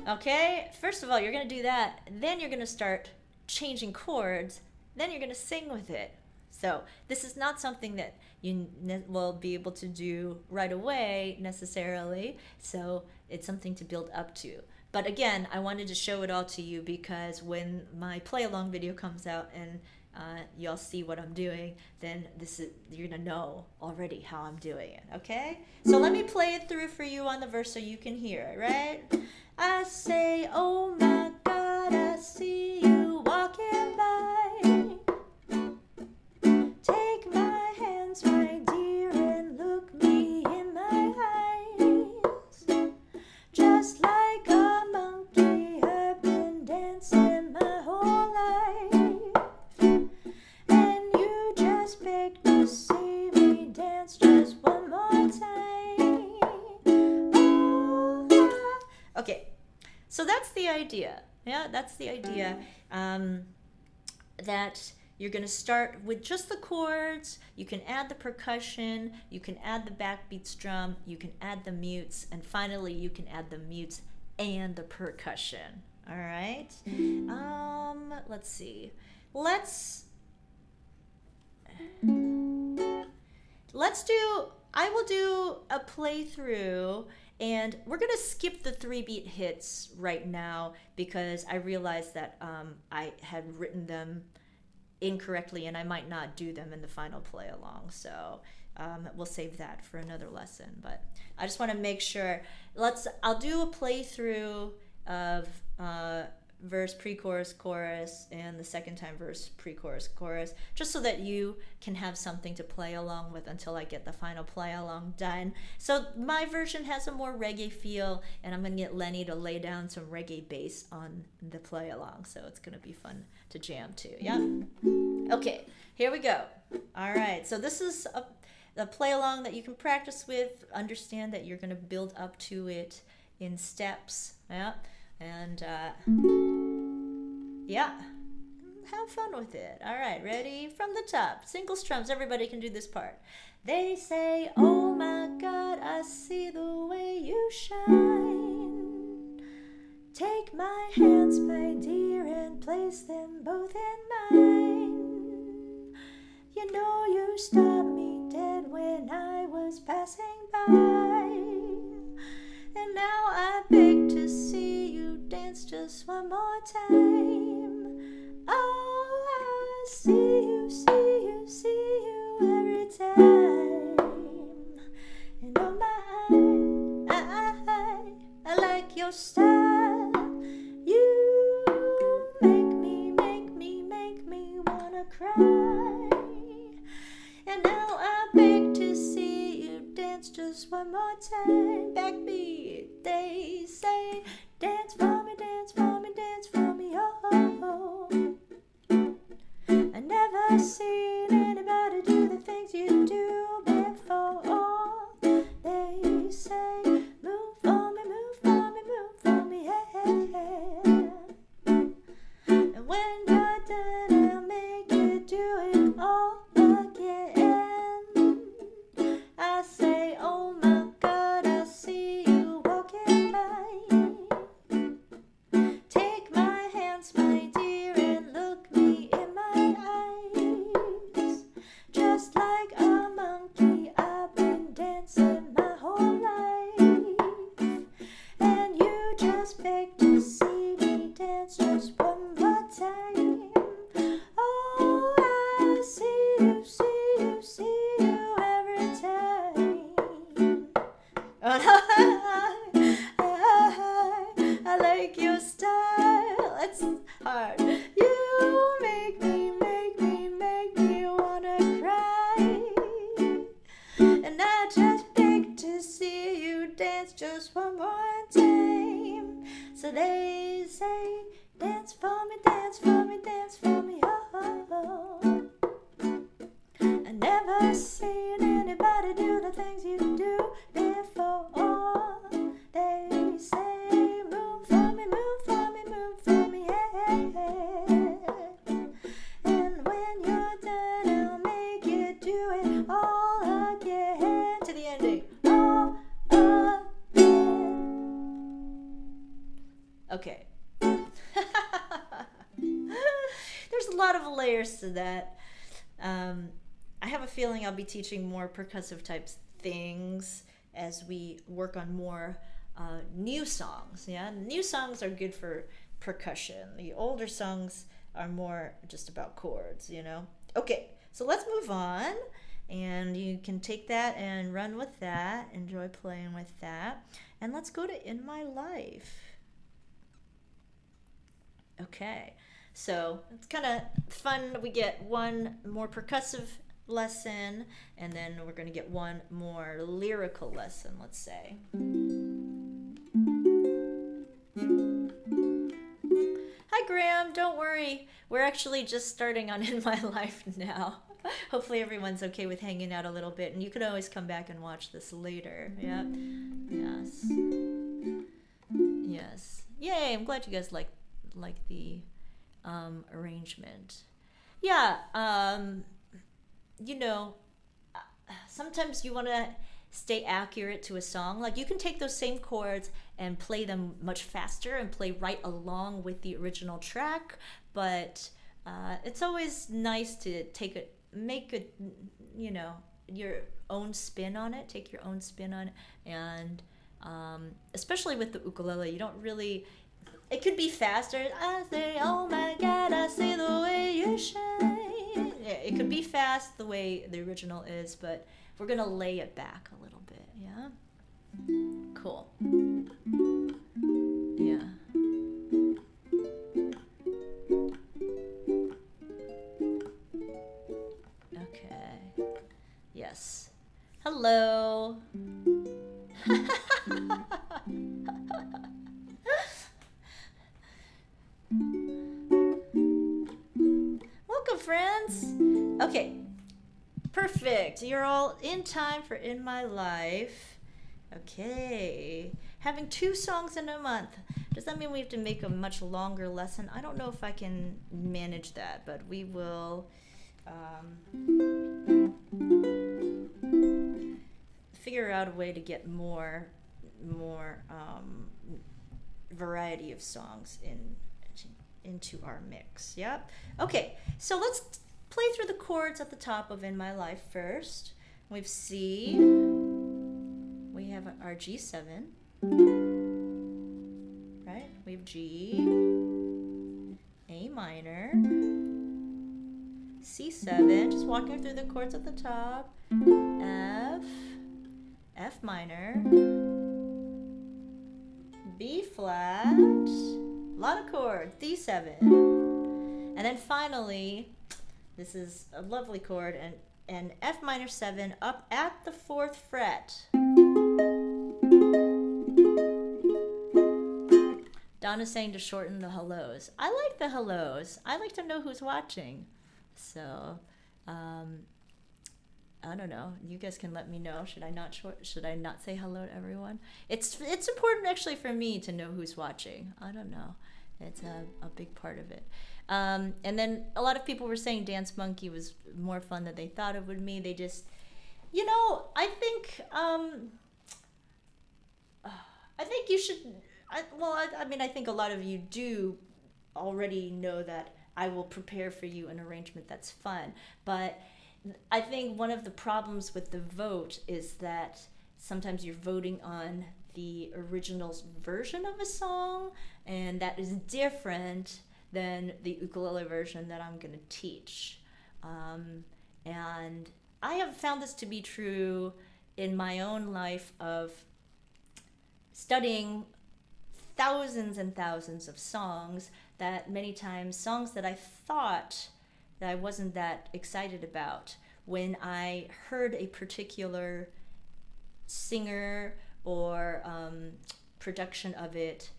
Okay, first of all, you're going to do that, then you're going to start changing chords, then you're going to sing with it. So this is not something that you will be able to do right away necessarily, so it's something to build up to. But again, I wanted to show it all to you because when my play-along video comes out and y'all see what I'm doing, then you're going to know already how I'm doing it, okay? So let me play it through for you on the verse so you can hear it, right? I say, oh my God, I see you walking by. Take my hands, my dear, and look me in my eyes. Just like a monkey, I've been dancing my whole life. And you just beg to see me dance just one more time. Oh, okay. So that's the idea. Yeah, that's the idea. That you're going to start with just the chords. You can add the percussion. You can add the backbeat strum. You can add the mutes. And finally, you can add the mutes and the percussion. All right? Let's see. I will do a playthrough, and we're going to skip the 3-beat hits right now because I realized that I had written them incorrectly and I might not do them in the final play along. So we'll save that for another lesson. But I just want to make sure. I'll do a playthrough of verse, pre-chorus, chorus, and the second time verse, pre-chorus, chorus, just so that you can have something to play along with until I get the final play along done. So my version has a more reggae feel, and I'm going to get Lenny to lay down some reggae bass on the play along, so it's going to be fun to jam to. Yeah? Okay, here we go. All right, so this is a play along that you can practice with. Understand that you're going to build up to it in steps. Yeah? And yeah, have fun with it. All right, ready? From the top, single strums. Everybody can do this part. They say, oh my God, I see the way you shine. Take my hands, my dear, and place them both in mine. You know you stopped me dead when I was passing by. And now I beg to see you dance just one more more time. Oh, I see you, see you, see you every time. And oh my, I like your style. You make me wanna cry. And now I beg to see you dance just one more time. Backbeat, they say, dance for me, dance for me, dance for me, oh. I never seen anybody do the things you do before. They say, move for me, move for me, move for me, yeah. And when you're done, I'll make you do it all again. I say, oh my God, I see you walking by. Take my hands, my dear, and look me in my eyes. Just like a monkey, I've been dancing my whole life. And you just beg to see me dance just one more time. Oh, I see you, see you, see you every time. I like your style. It's hard. You make me wanna cry. And I just beg to see you dance just one more time. So they say, dance for me, dance for me, dance for me, oh. I never seen anybody do the things you do before. They say, move for me, move for me, move for me, yeah. And when you're done, I'll make you do it all again. To the ending, all again. Okay. There's a lot of layers to that. I have a feeling I'll be teaching more percussive types things as we work on more new songs. Yeah, new songs are good for percussion. The older songs are more just about chords, you know. Okay, so let's move on, and you can take that and run with that. Enjoy playing with that, and let's go to In My Life. Okay, so it's kind of fun. We get one more percussive lesson, and then we're going to get one more lyrical lesson, let's say. Hi, Graham. Don't worry. We're actually just starting on In My Life now. Hopefully everyone's okay with hanging out a little bit, and you can always come back and watch this later. Yeah. Yes. Yes. Yay, I'm glad you guys like the arrangement. Yeah, you know, sometimes you want to stay accurate to a song. Like, you can take those same chords and play them much faster and play right along with the original track, but it's always nice to make a, you know, your own spin on it, take your own spin on it, and especially with the ukulele, you don't really, it could be faster. I say, oh my God, I see the way you shine. Yeah, it could be fast the way the original is, but we're going to lay it back a little bit, yeah? Cool. Yeah. Okay. Yes. Hello. Welcome, friends. Okay, perfect. You're all in time for In My Life. Okay, having 2 songs in a month. Does that mean we have to make a much longer lesson? I don't know if I can manage that, but we will figure out a way to get more variety of songs into our mix. Yep. Okay, so let's play through the chords at the top of In My Life first. We have C, we have our G7, right? We have G, A minor, C7, just walking through the chords at the top, F, F minor, B flat, a lot of chords, D7, and then finally, this is a lovely chord, and F minor 7 up at the 4th fret. Donna's saying to shorten the hellos. I like the hellos. I like to know who's watching. So, I don't know. You guys can let me know. Should I not say hello to everyone? It's important actually for me to know who's watching. I don't know. It's a big part of it. And then a lot of people were saying Dance Monkey was more fun than they thought it would be. They just, I think you should. I think a lot of you do already know that I will prepare for you an arrangement that's fun. But I think one of the problems with the vote is that sometimes you're voting on the original version of a song, and that is different than the ukulele version that I'm going to teach. And I have found this to be true in my own life of studying thousands and thousands of songs, that many times songs that I thought that I wasn't that excited about, when I heard a particular singer or production of it,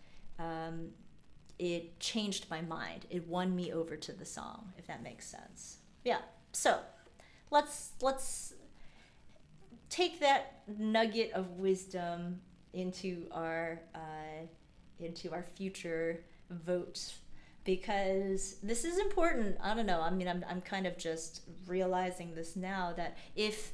it changed my mind. It won me over to the song, if that makes sense. Yeah, so let's take that nugget of wisdom into our future votes, because this is important. I don't know. I mean, I'm kind of just realizing this now, that if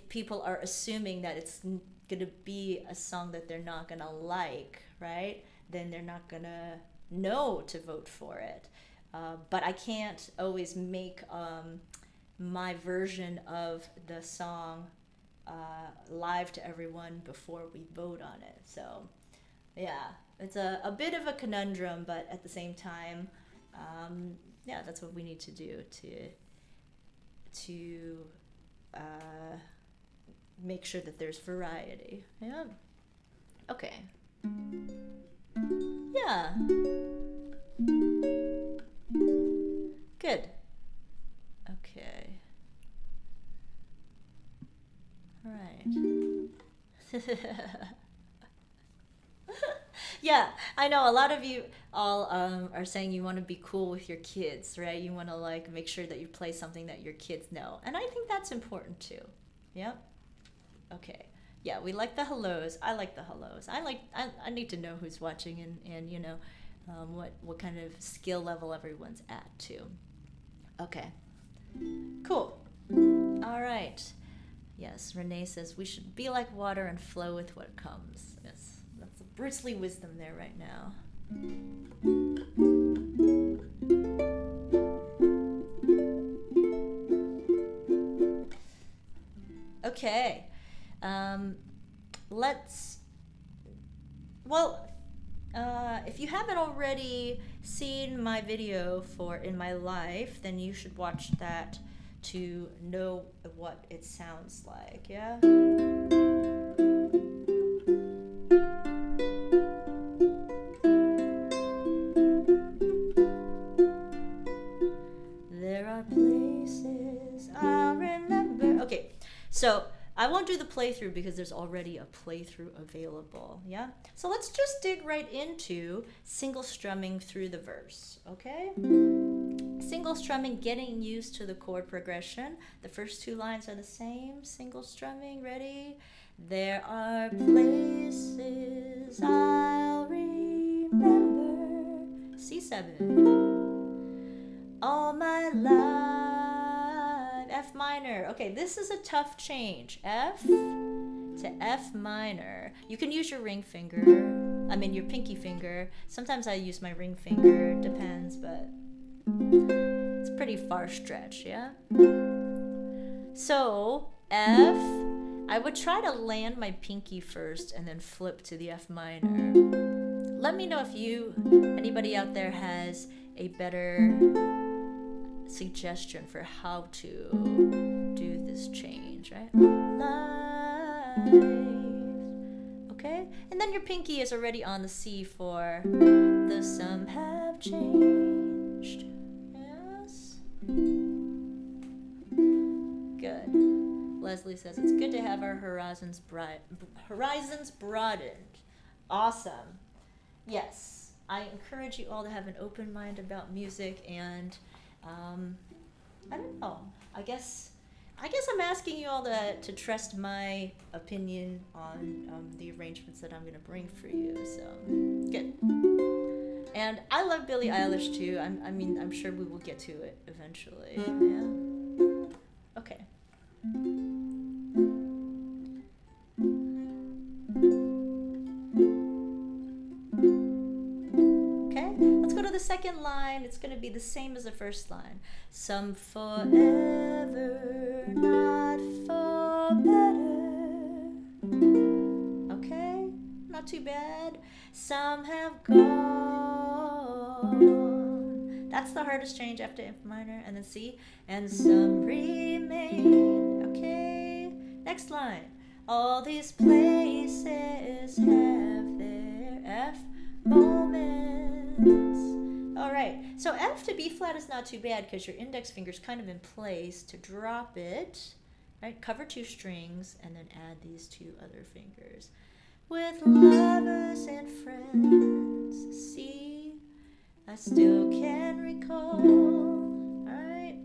people are assuming that it's going to be a song that they're not going to like, right, then they're not going to know to vote for it. But I can't always make my version of the song live to everyone before we vote on it. So yeah, it's a bit of a conundrum, but at the same time, yeah, that's what we need to do to make sure that there's variety. Yeah. Okay. Yeah. Good. Okay. All right. Yeah, I know a lot of you all are saying you want to be cool with your kids, right? You want to make sure that you play something that your kids know. And I think that's important too. Yeah. Okay. Yeah, we like the hellos. I like the hellos. I need to know who's watching and what kind of skill level everyone's at too. Okay. Cool. All right. Yes, Renee says we should be like water and flow with what comes. Yes. That's a Bruce Lee wisdom there right now. Okay. If you haven't already seen my video for In My Life, then you should watch that to know what it sounds like, yeah? There are places I'll remember. Okay, so I won't do the playthrough because there's already a playthrough available, yeah? So let's just dig right into single strumming through the verse, okay? Single strumming, getting used to the chord progression. The first two lines are the same. Single strumming, ready? There are places I'll remember. C7. All my life. F minor. Okay, this is a tough change. F to F minor. You can use your ring finger. Your pinky finger. Sometimes I use my ring finger. Depends, but it's a pretty far stretch, yeah? So, F, I would try to land my pinky first and then flip to the F minor. Let me know if anybody out there has a better suggestion for how to do this change, right? Life. Okay? And then your pinky is already on the C for the some have changed. Yes? Good. Leslie says it's good to have our horizons broadened. Awesome. Yes. I encourage you all to have an open mind about music, and I don't know. I guess I'm asking you all to trust my opinion on the arrangements that I'm going to bring for you. So, good. And I love Billie Eilish too. I'm sure we will get to it eventually. Yeah. Okay. Let's go to the second line. It's going to be the same as the first line. Some forever, not for better. Okay, not too bad. Some have gone. That's the hardest change after F minor. And then C. And some remain. Okay, next line. All these places have their F moments. All right, so F to B flat is not too bad because your index finger's kind of in place to drop it, right? Cover two strings and then add these two other fingers. With lovers and friends, see, I still can recall. All right,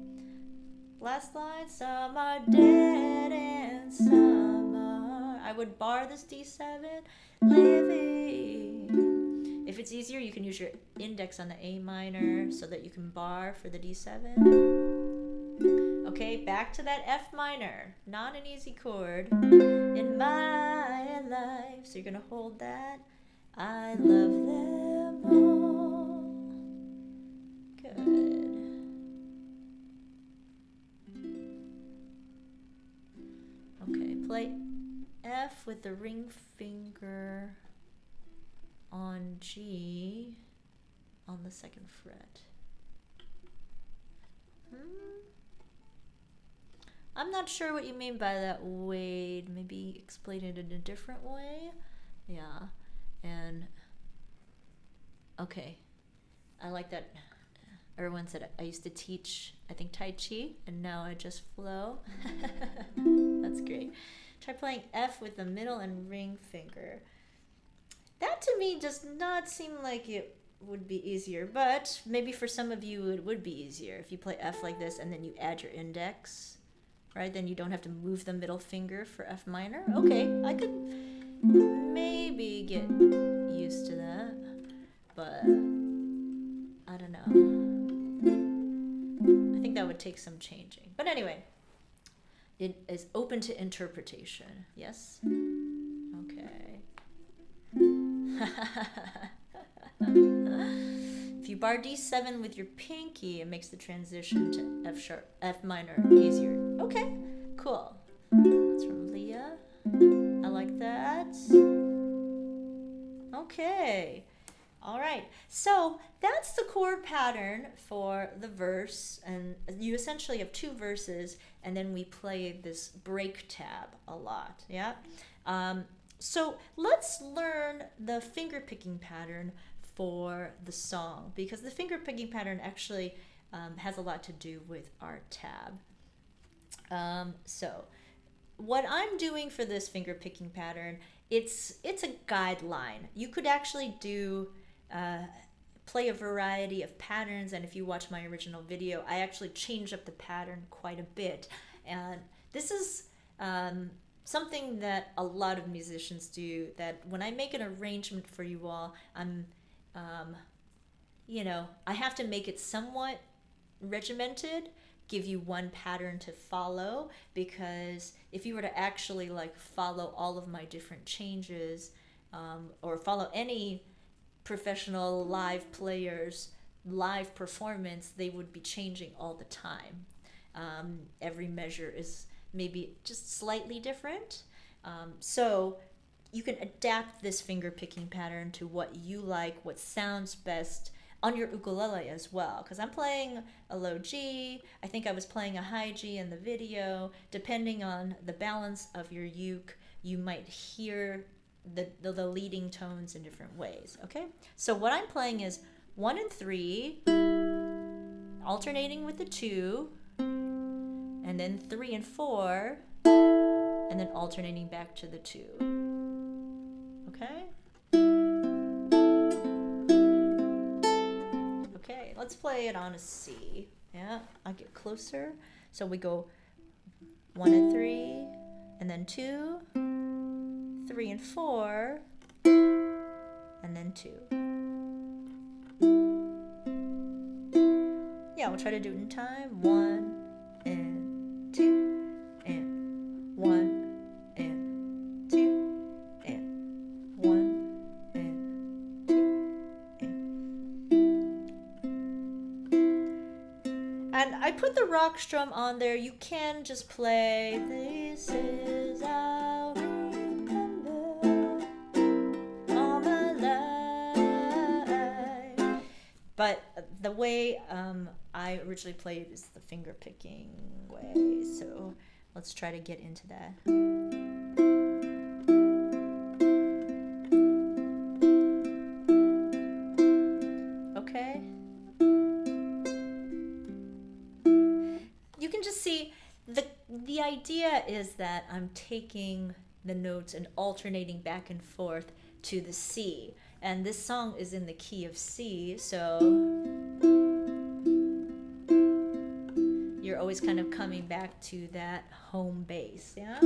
last line, some are dead and some are, I would bar this D7, living. If it's easier, you can use your index on the A minor so that you can bar for the D7. Okay, back to that F minor. Not an easy chord in my life. So you're going to hold that. I love them all. Good. Okay, play F with the ring finger on G on the second fret. I'm not sure what you mean by that, Wade. Maybe explain it in a different way. Yeah. And okay, I like that. Everyone said I used to teach, I think, Tai Chi, and now I just flow. That's great. Try playing F with the middle and ring finger. That to me does not seem like it would be easier, but maybe for some of you it would be easier if you play F like this and then you add your index, right? Then you don't have to move the middle finger for F minor. Okay, I could maybe get used to that, but I don't know. I think that would take some changing. But anyway, it is open to interpretation. Yes? Okay. If you bar D7 with your pinky, it makes the transition to F minor easier. Okay, cool. That's from Leah. I like that. Okay. All right. So that's the chord pattern for the verse, and you essentially have two verses, and then we play this break tab a lot. Yeah. So let's learn the finger picking pattern for the song, because the finger picking pattern actually has a lot to do with our tab. So what I'm doing for this finger picking pattern, it's a guideline. You could actually do play a variety of patterns, and if you watch my original video, I actually changed up the pattern quite a bit. And this is something that a lot of musicians do, that when I make an arrangement for you all, I have to make it somewhat regimented, give you one pattern to follow, because if you were to actually follow all of my different changes, or follow any professional live players' live performance, they would be changing all the time. Every measure is maybe just slightly different. So you can adapt this finger picking pattern to what you like, what sounds best on your ukulele as well, because I'm playing a low G. I think I was playing a high G in the video. Depending on the balance of your uke, you might hear the leading tones in different ways. Okay, so what I'm playing is 1 and 3, alternating with the 2, and then 3 and 4, and then alternating back to the 2. Okay? Okay, let's play it on a C. Yeah, I'll get closer. So we go 1 and 3, and then 2, 3 and 4, and then 2. Yeah, we'll try to do it in time. 1 and 2, and 1 and 2, and 1 and 2, and I put the rock strum on there. You can just play "This Is I'll Remember All My Life," but the way I originally played is the finger picking way. So let's try to get into that. Okay. You can just see the idea is that I'm taking the notes and alternating back and forth to the C. And this song is in the key of C, so you're always kind of coming back to that home base, yeah?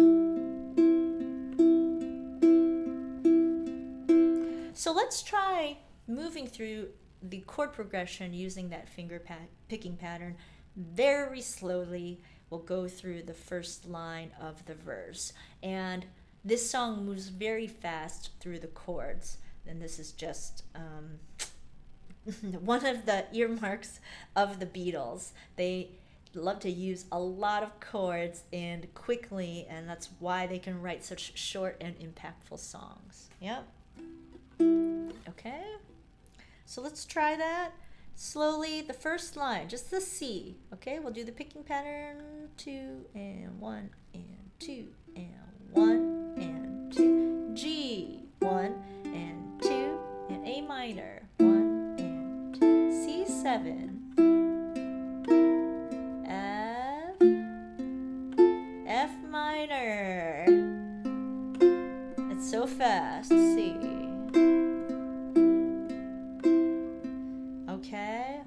So let's try moving through the chord progression using that finger picking pattern very slowly. We'll go through the first line of the verse. And this song moves very fast through the chords. And this is just one of the earmarks of the Beatles. They love to use a lot of chords and quickly, and that's why they can write such short and impactful songs. Yep. Okay. So let's try that. Slowly, the first line, just the C. Okay, we'll do the picking pattern. 2 and 1 and 2 and 1 and 2. G, 1 and 2 and A minor. 1 and 2. C7. F minor. It's so fast. C. Okay,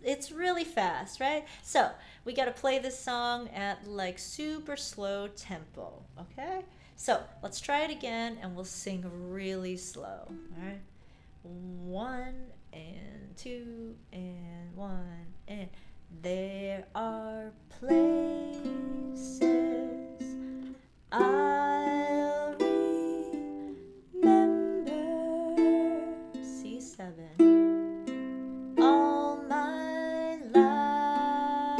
it's really fast, right? So we got to play this song at like super slow tempo. Okay, so let's try it again and we'll sing really slow. All right, 1 and 2 and 1 and there are places I'll remember. C7. All my life,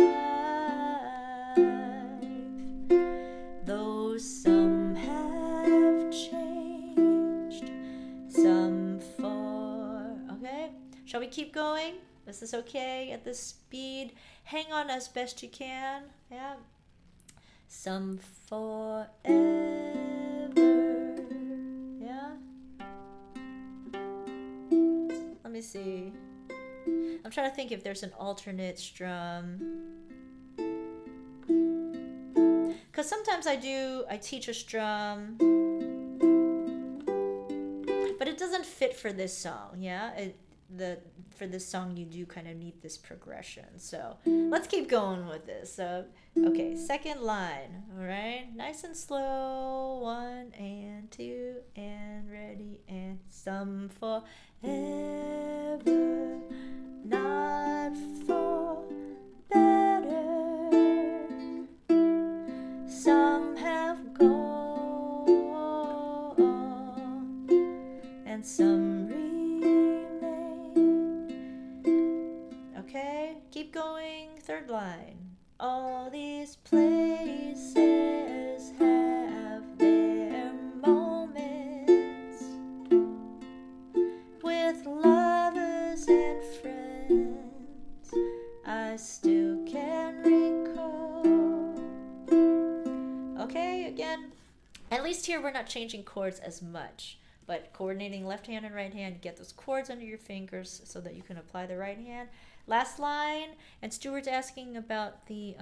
though some have changed, some for. Okay, shall we keep going? Is this okay at this speed? Hang on as best you can. Yeah. Some forever. Yeah. Let me see. I'm trying to think if there's an alternate strum. Because sometimes I teach a strum, but it doesn't fit for this song, yeah? For this song, you do kind of need this progression. So let's keep going with this. So, okay, second line, all right? Nice and slow. 1 and 2 and ready and some forever, not for better. Some have gone and some remain. Okay, keep going. Third line. All these places have their moments with lovers and friends. here we're not changing chords as much, but coordinating left hand and right hand, get those chords under your fingers so that you can apply the right hand. Last line, and Stuart's asking about the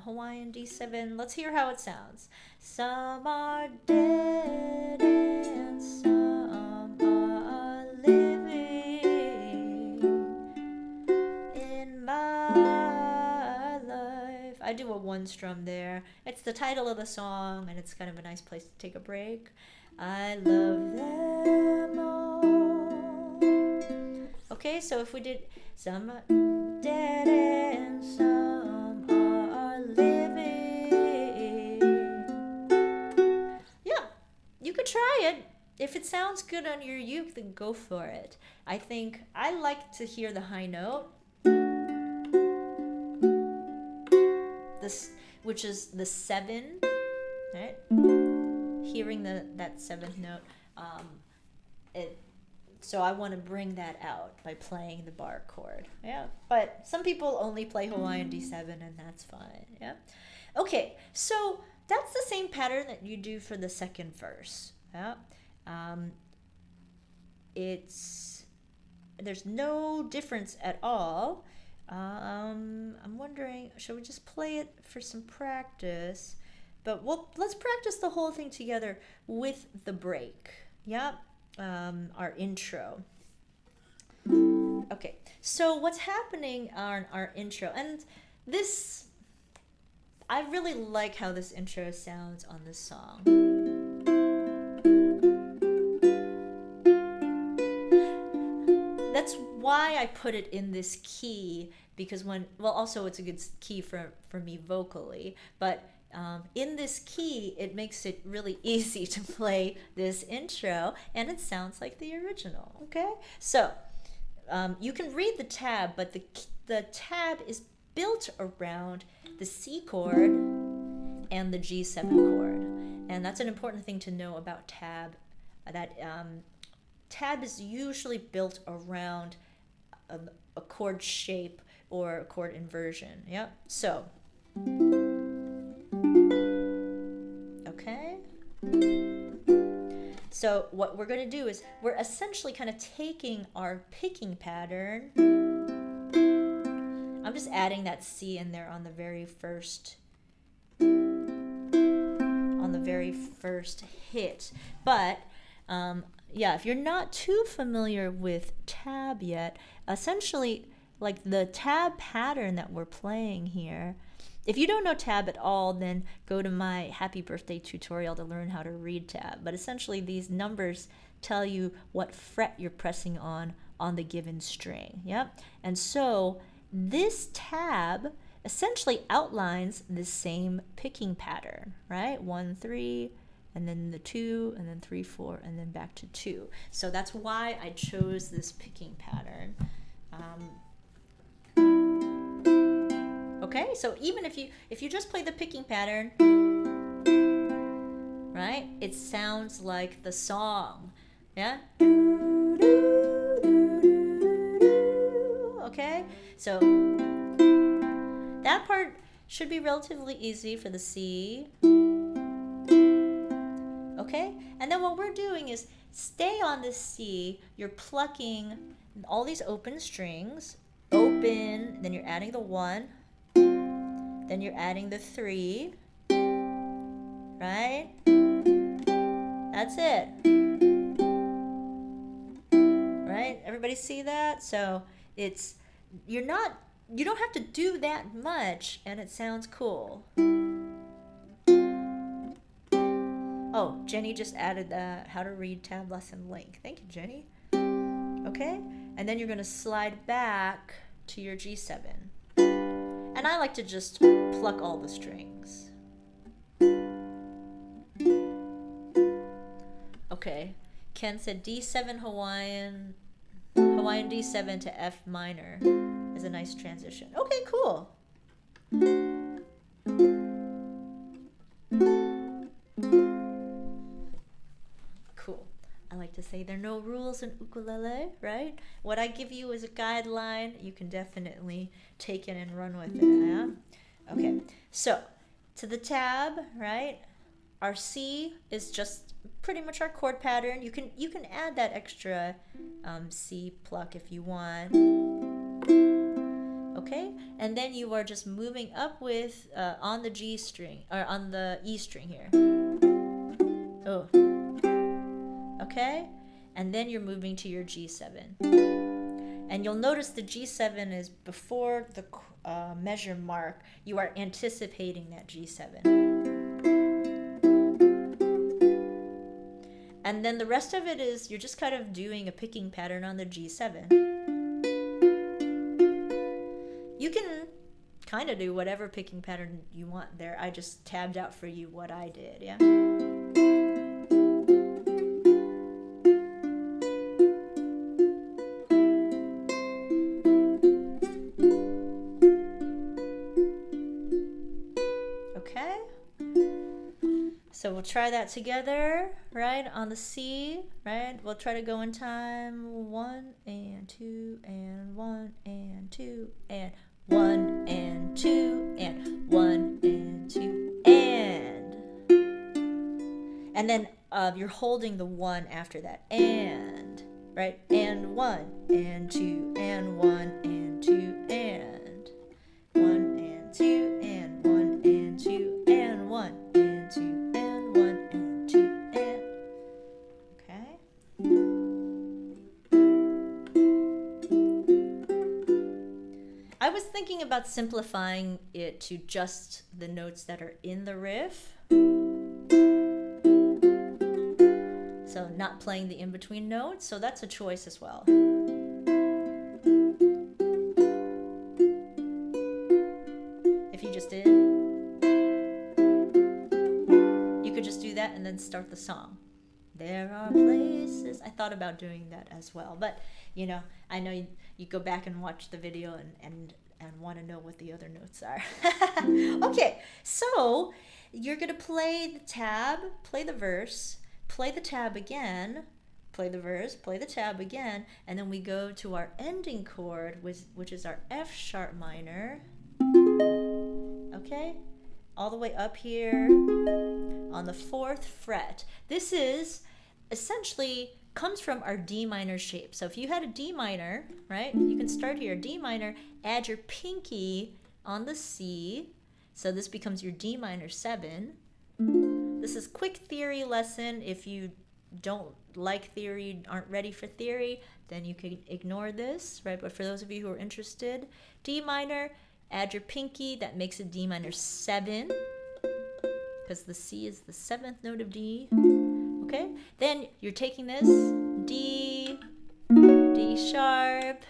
Hawaiian D7. Let's hear how it sounds. Some are dead and some are living in my life. I do a one strum there. It's the title of the song, and it's kind of a nice place to take a break. I love them all. Okay, so if we did some are dead and some are living. Yeah, you could try it. If it sounds good on your uke, then go for it. I think I like to hear the high note. This, which is the 7, right? Hearing that 7th note, so I want to bring that out by playing the bar chord. Yeah, but some people only play Hawaiian D7, and that's fine. Yeah. Okay, so that's the same pattern that you do for the second verse. Yeah. There's no difference at all. I'm wondering, should we just play it for some practice? But let's practice the whole thing together with the break. Yeah. Our intro. Okay, so what's happening on our intro, and this, I really like how this intro sounds on this song. That's why I put it in this key, because also it's a good key for me vocally, but in this key, it makes it really easy to play this intro, and it sounds like the original. Okay, so you can read the tab, but the tab is built around the C chord and the G7 chord, and that's an important thing to know about tab. That tab is usually built around a chord shape or a chord inversion. Yeah, so. Okay, so what we're going to do is we're essentially kind of taking our picking pattern. I'm just adding that C in there on the very first hit. But yeah, if you're not too familiar with tab yet, essentially like the tab pattern that we're playing here, if you don't know tab at all, then go to my happy birthday tutorial to learn how to read tab. But essentially these numbers tell you what fret you're pressing on the given string. Yep. And so this tab essentially outlines the same picking pattern, right? 1, 3, and then the 2, and then 3, 4, and then back to 2. So that's why I chose this picking pattern. Okay, so even if you just play the picking pattern, right, it sounds like the song. Yeah. Okay, so that part should be relatively easy for the C. Okay, and then what we're doing is stay on the C. You're plucking all these open strings, open, then you're adding the 1, then you're adding the 3, right? That's it. Right? Everybody see that? So it's, you don't have to do that much, and it sounds cool. Oh, Jenny just added the how to read tab lesson link. Thank you, Jenny. Okay, and then you're going to slide back to your G7. And I like to just pluck all the strings. Okay, Ken said D7 Hawaiian D7 to F minor is a nice transition. Okay, cool. Cool. I like to say there are no rules in ukulele, right? What I give you is a guideline. You can definitely take it and run with it. Yeah? Okay, so to the tab, right? our C is just pretty much our chord pattern. You can add that extra C pluck if you want. Okay, and then you are just moving up with on the G string or on the E string here. Oh, okay, and then you're moving to your G7, and you'll notice the G7 is before the measure mark. You are anticipating that G7. And then the rest of it is you're just kind of doing a picking pattern on the G7. You can kind of do whatever picking pattern you want there. I just tabbed out for you what I did, yeah? Okay? So we'll try that together, right? On the C, right? We'll try to go in time. 1 and 2 and 1 and 2 and 1 and 2 and 1 and 2 and then you're holding the 1 after that, and right, and 1 and 2 and 1 and 2 and 1 and 2 and 1 and 2 and 1 and 2 and 1 and 2 and okay. I was thinking about simplifying it to just the notes that are in the riff. So not playing the in-between notes, so that's a choice as well. If you just did, you could just do that and then start the song. There are places. I thought about doing that as well, but you know, I know you go back and watch the video and want to know what the other notes are. Okay, so you're gonna play the tab, play the verse, play the tab again, play the verse, play the tab again, and then we go to our ending chord, which is our F sharp minor. Okay, all the way up here on the 4th fret. This is essentially comes from our D minor shape. So if you had a D minor, right, you can start here, D minor, add your pinky on the C, so this becomes your D minor 7. This is quick theory lesson. If you don't like theory, aren't ready for theory, then you can ignore this, right? But for those of you who are interested, D minor, add your pinky, that makes a D minor 7, because the C is the 7th note of D. Okay, then you're taking this D, D sharp,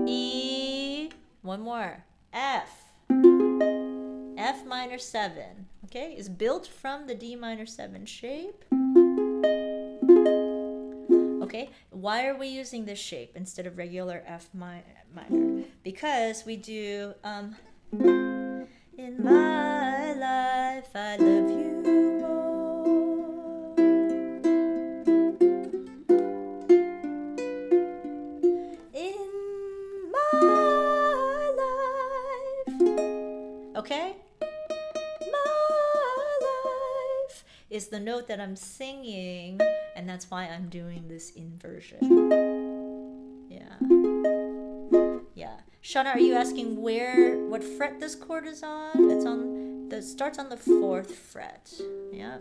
E, one more, F, F minor 7, okay, is built from the D minor 7 shape. Okay, why are we using this shape instead of regular F minor? Because we do, in my life I love you more. In my life, okay? Is the note that I'm singing, and that's why I'm doing this inversion. Yeah. Yeah. Shauna, are you asking what fret this chord is on? Starts on the 4th fret. Yeah.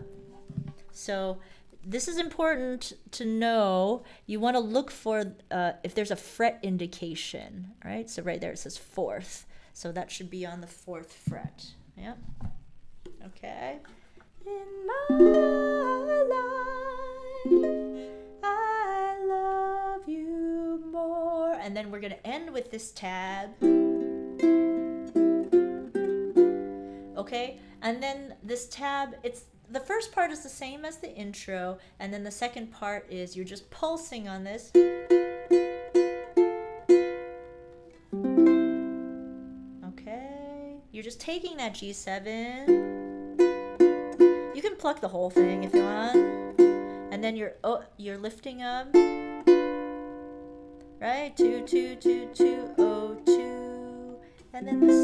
So this is important to know. You want to look for if there's a fret indication, right? So right there it says 4th. So that should be on the 4th fret. Yeah. Okay. In my life, I love you more. And then we're going to end with this tab. Okay? And then this tab, the first part is the same as the intro, and then the second part is you're just pulsing on this. Okay? You're just taking that G7. You can pluck the whole thing if you want, and then you're lifting up, right? 2 2 2 2 0 2, and then the C.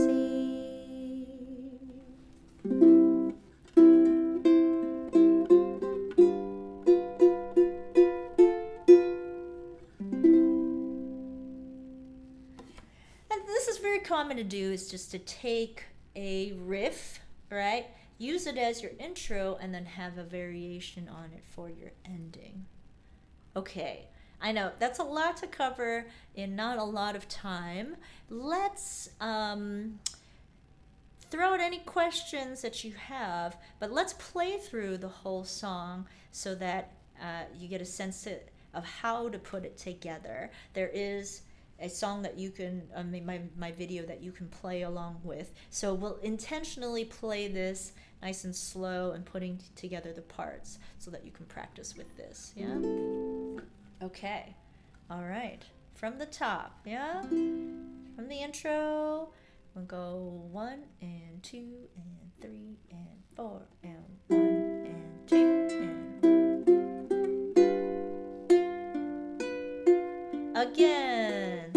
how I'm going to do is just to take a riff, right? Use it as your intro and then have a variation on it for your ending. Okay, I know that's a lot to cover in not a lot of time. Let's throw out any questions that you have, but let's play through the whole song so that you get a sense of how to put it together. There is a song that you can, my video that you can play along with. So we'll intentionally play this nice and slow and putting together the parts so that you can practice with this, yeah? Okay, all right. From the top, yeah? From the intro, we'll go 1 and 2 and 3 and 4 and 1 and 2 and again.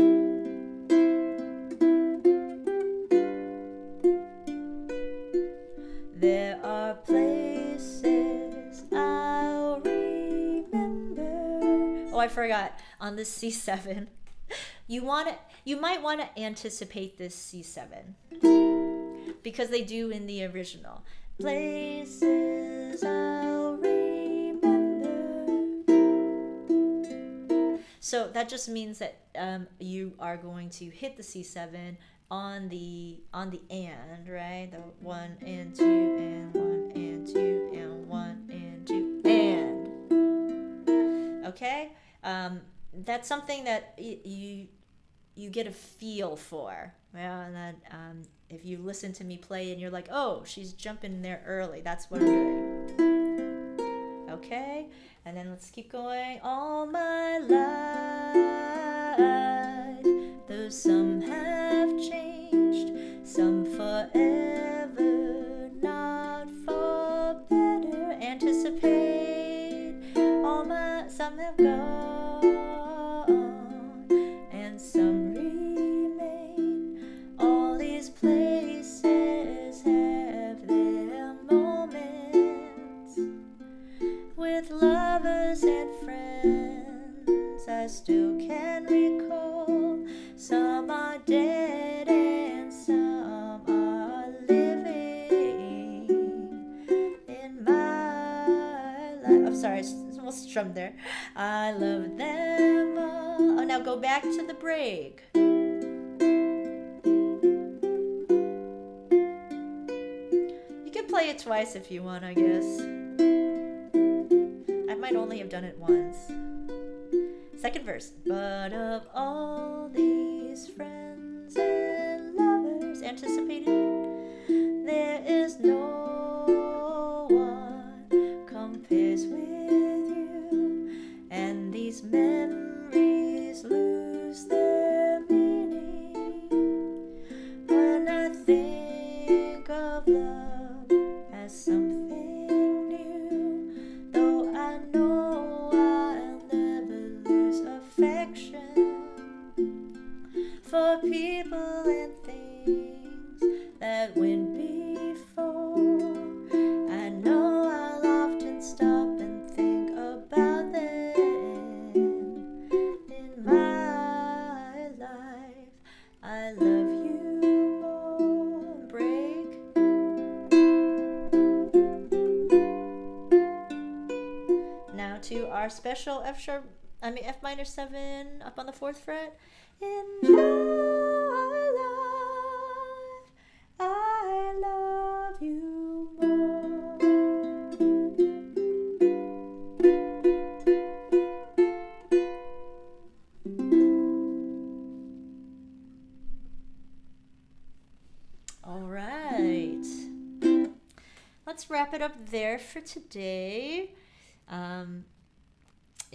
There are places I'll remember. Oh, I forgot. On this C7, you might want to anticipate this C7 because they do in the original. Places I'll remember. So that just means that you are going to hit the C7 on the and, right? The 1 and 2 and 1 and 2 and 1 and 2 and. Okay? That's something that you get a feel for. Yeah, and then if you listen to me play and you're like, oh, she's jumping there early, that's what I'm doing. Okay? And then let's keep going. All my life, though some have changed, some forever, not for better. Anticipate, some have gone, and some remain. All these places have their moments. With lovers and friends, I still can recall. Some are dead and some are living in my life. I'm sorry, I almost strummed there. I love them all. Oh, now go back to the break. You can play it twice if you want, I guess. I might only have done it once. Second verse. But of all these friends and lovers anticipated, there is no one compares with you, and these memories lose their meaning when I think of love as something new. Though I know I'll never lose affection for people and things that went before. I know I'll often stop and think about them in my life. I love you more. Break. Now to our special F minor 7 up on the 4th fret. In my life, I love you more. All right. Let's wrap it up there for today.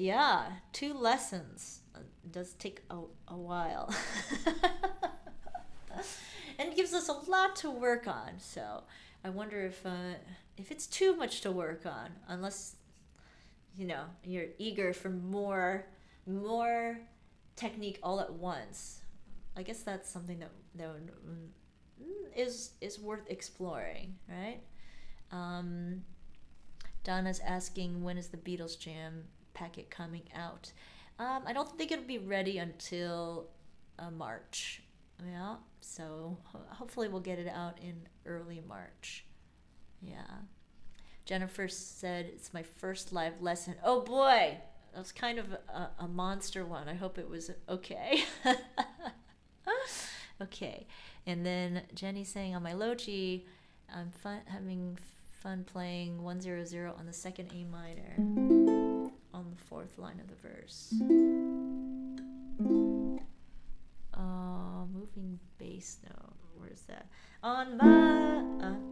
Yeah, 2 lessons. It does take a while. And it gives us a lot to work on. So I wonder if it's too much to work on, unless you're eager for more technique all at once. I guess that's something that is worth exploring, right? Donna's asking, when is the Beatles Jam packet coming out? I don't think it'll be ready until March. Yeah, so hopefully we'll get it out in early March. Yeah. Jennifer said it's my first live lesson. Oh boy, that was kind of a monster one. I hope it was okay. Okay. And then Jenny saying on my Logi, having fun playing 100 on the second A minor on the fourth line of the verse. Moving bass note. Where's that? On my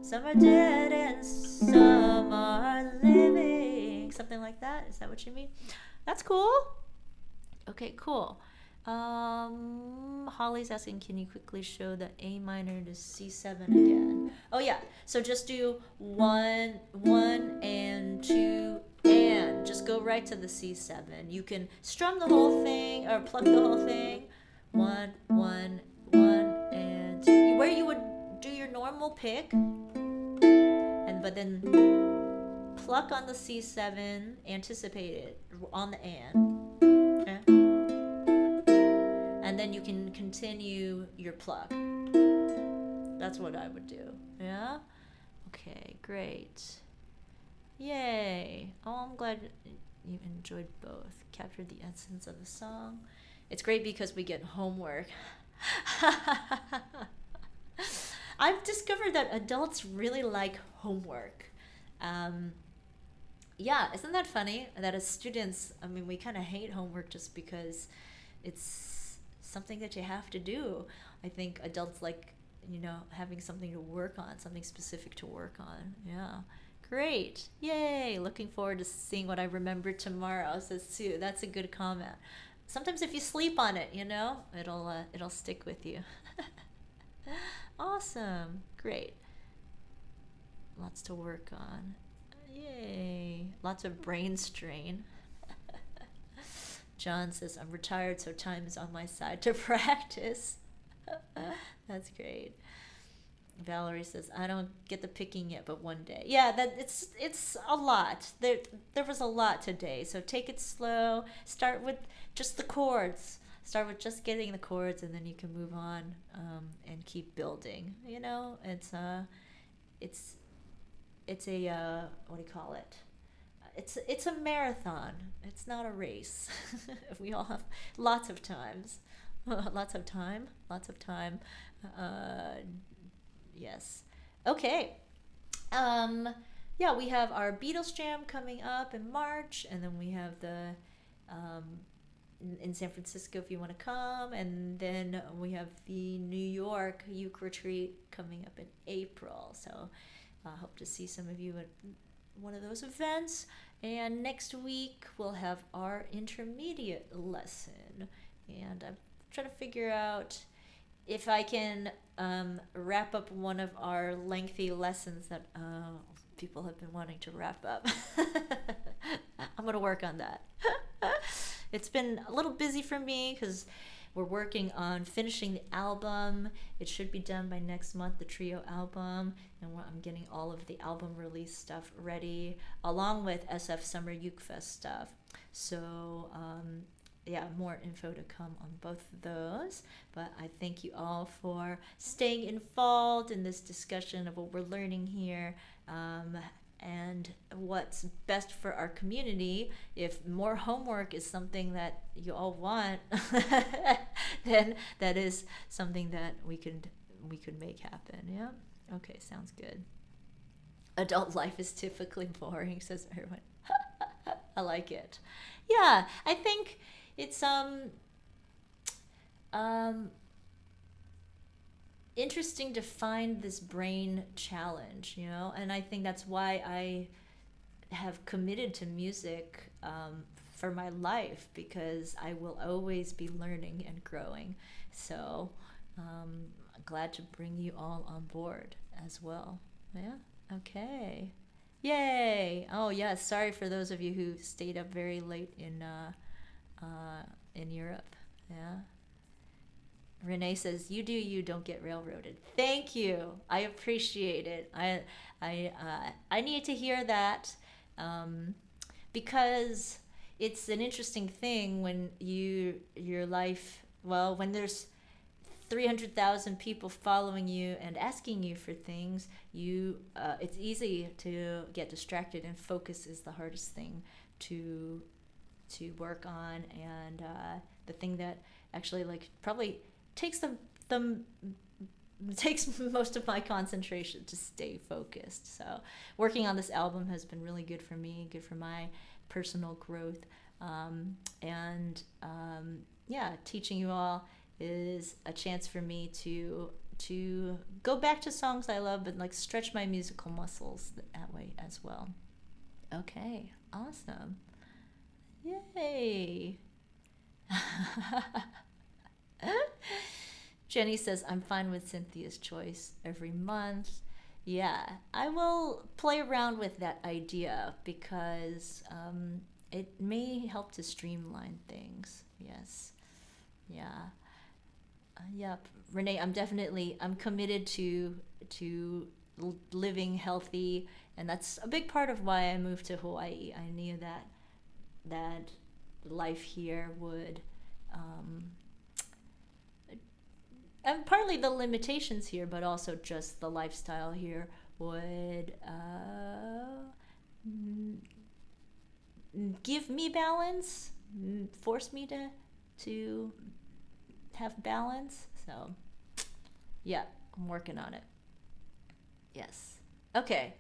some are dead and some are living. Something like that. Is that what you mean? That's cool. Okay, cool. Holly's asking, can you quickly show the A minor to C7 again? Oh yeah. So just do 1, 1, and 2, and just go right to the C7. You can strum the whole thing or pluck the whole thing. 1, 1, 1, and 2. Where you would do your normal pick, but then pluck on the C7, anticipate it on the and. Okay? And then you can continue your pluck. That's what I would do. Yeah? Okay, great. Yay. Oh, I'm glad you enjoyed both. Captured the essence of the song. It's great because we get homework. I've discovered that adults really like homework. Yeah, isn't that funny? That as students, I mean, we kind of hate homework just because it's something that you have to do. I think adults like, having something to work on, something specific to work on. Yeah. Great. Yay. Looking forward to seeing what I remember tomorrow, says Sue. That's a good comment. Sometimes if you sleep on it, it'll stick with you. Awesome. Great. Lots to work on. Yay. Lots of brain strain. John says, I'm retired, so time is on my side to practice. That's great. Valerie says, I don't get the picking yet, but one day. Yeah, it's a lot. There was a lot today, so take it slow. Start with just the chords. Start with just getting the chords, and then you can move on and keep building. It's a what do you call it? It's a marathon. It's not a race. We all have lots of times. Lots of time. Yes. Okay. Yeah, we have our Beatles Jam coming up in March, and then we have the in San Francisco if you want to come, and then we have the New York Uke Retreat coming up in April. So I hope to see some of you at one of those events. And next week we'll have our intermediate lesson, and I'm trying to figure out if I can wrap up one of our lengthy lessons that people have been wanting to wrap up. I'm going to work on that. It's been a little busy for me because we're working on finishing the album. It should be done by next month, the trio album, and I'm getting all of the album release stuff ready, along with SF Summer Uke Fest stuff. So yeah, more info to come on both of those. But I thank you all for staying involved in this discussion of what we're learning here and what's best for our community. If more homework is something that you all want, then that is something that we could make happen. Yeah. Okay, sounds good. Adult life is typically boring, says everyone. I like it. Yeah, I think it's interesting to find this brain challenge, and I think that's why I have committed to music for my life, because I will always be learning and growing. So I'm glad to bring you all on board as well. Yeah. Okay. Yay. Oh yes. Sorry for those of you who stayed up very late in Europe. Yeah. Renee says, "You do you, don't get railroaded." Thank you. I appreciate it. I need to hear that because it's an interesting thing when your life, when there's 300,000 people following you and asking you for things, it's easy to get distracted, and focus is the hardest thing to work on, and the thing that actually like probably takes the takes most of my concentration to stay focused. So working on this album has been really good for me, good for my personal growth, and yeah, teaching you all is a chance for me to go back to songs I love, but like stretch my musical muscles that way as well. Okay, awesome. Yay. Jenny says, I'm fine with Cynthia's choice every month. Yeah, I will play around with that idea because it may help to streamline things. Yes. Yeah. Yep. Renee, I'm committed to living healthy, and that's a big part of why I moved to Hawaii. I knew that life here would and partly the limitations here, but also just the lifestyle here would give me balance, force me to have balance. So yeah, I'm working on it. Yes. Okay.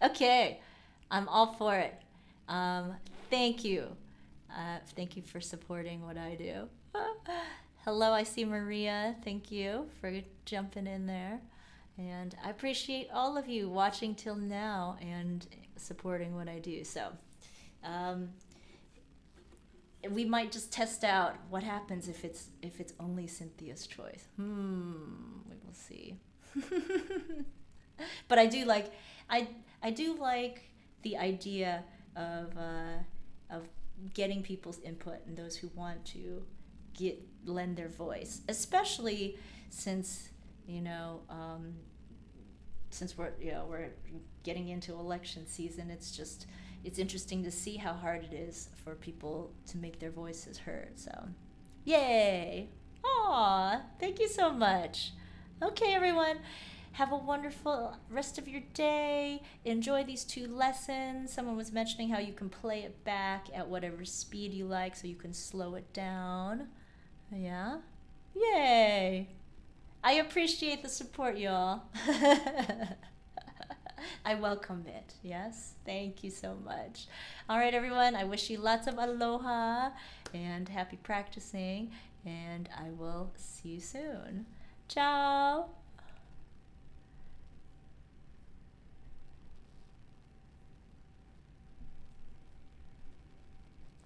Okay, I'm all for it. Thank you. Thank you for supporting what I do. Hello, I see Maria. Thank you for jumping in there. And I appreciate all of you watching till now and supporting what I do. So we might just test out what happens if it's only Cynthia's choice. We will see. But I do like the idea of getting people's input and those who want to lend their voice, especially since since we're getting into election season. It's interesting to see how hard it is for people to make their voices heard. So yay. Aw, thank you so much. Okay, everyone, have a wonderful rest of your day. Enjoy these 2 lessons. Someone was mentioning how you can play it back at whatever speed you like, so you can slow it down. Yeah? Yay! I appreciate the support, y'all. I welcome it. Yes? Thank you so much. All right, everyone. I wish you lots of aloha and happy practicing, and I will see you soon. Ciao!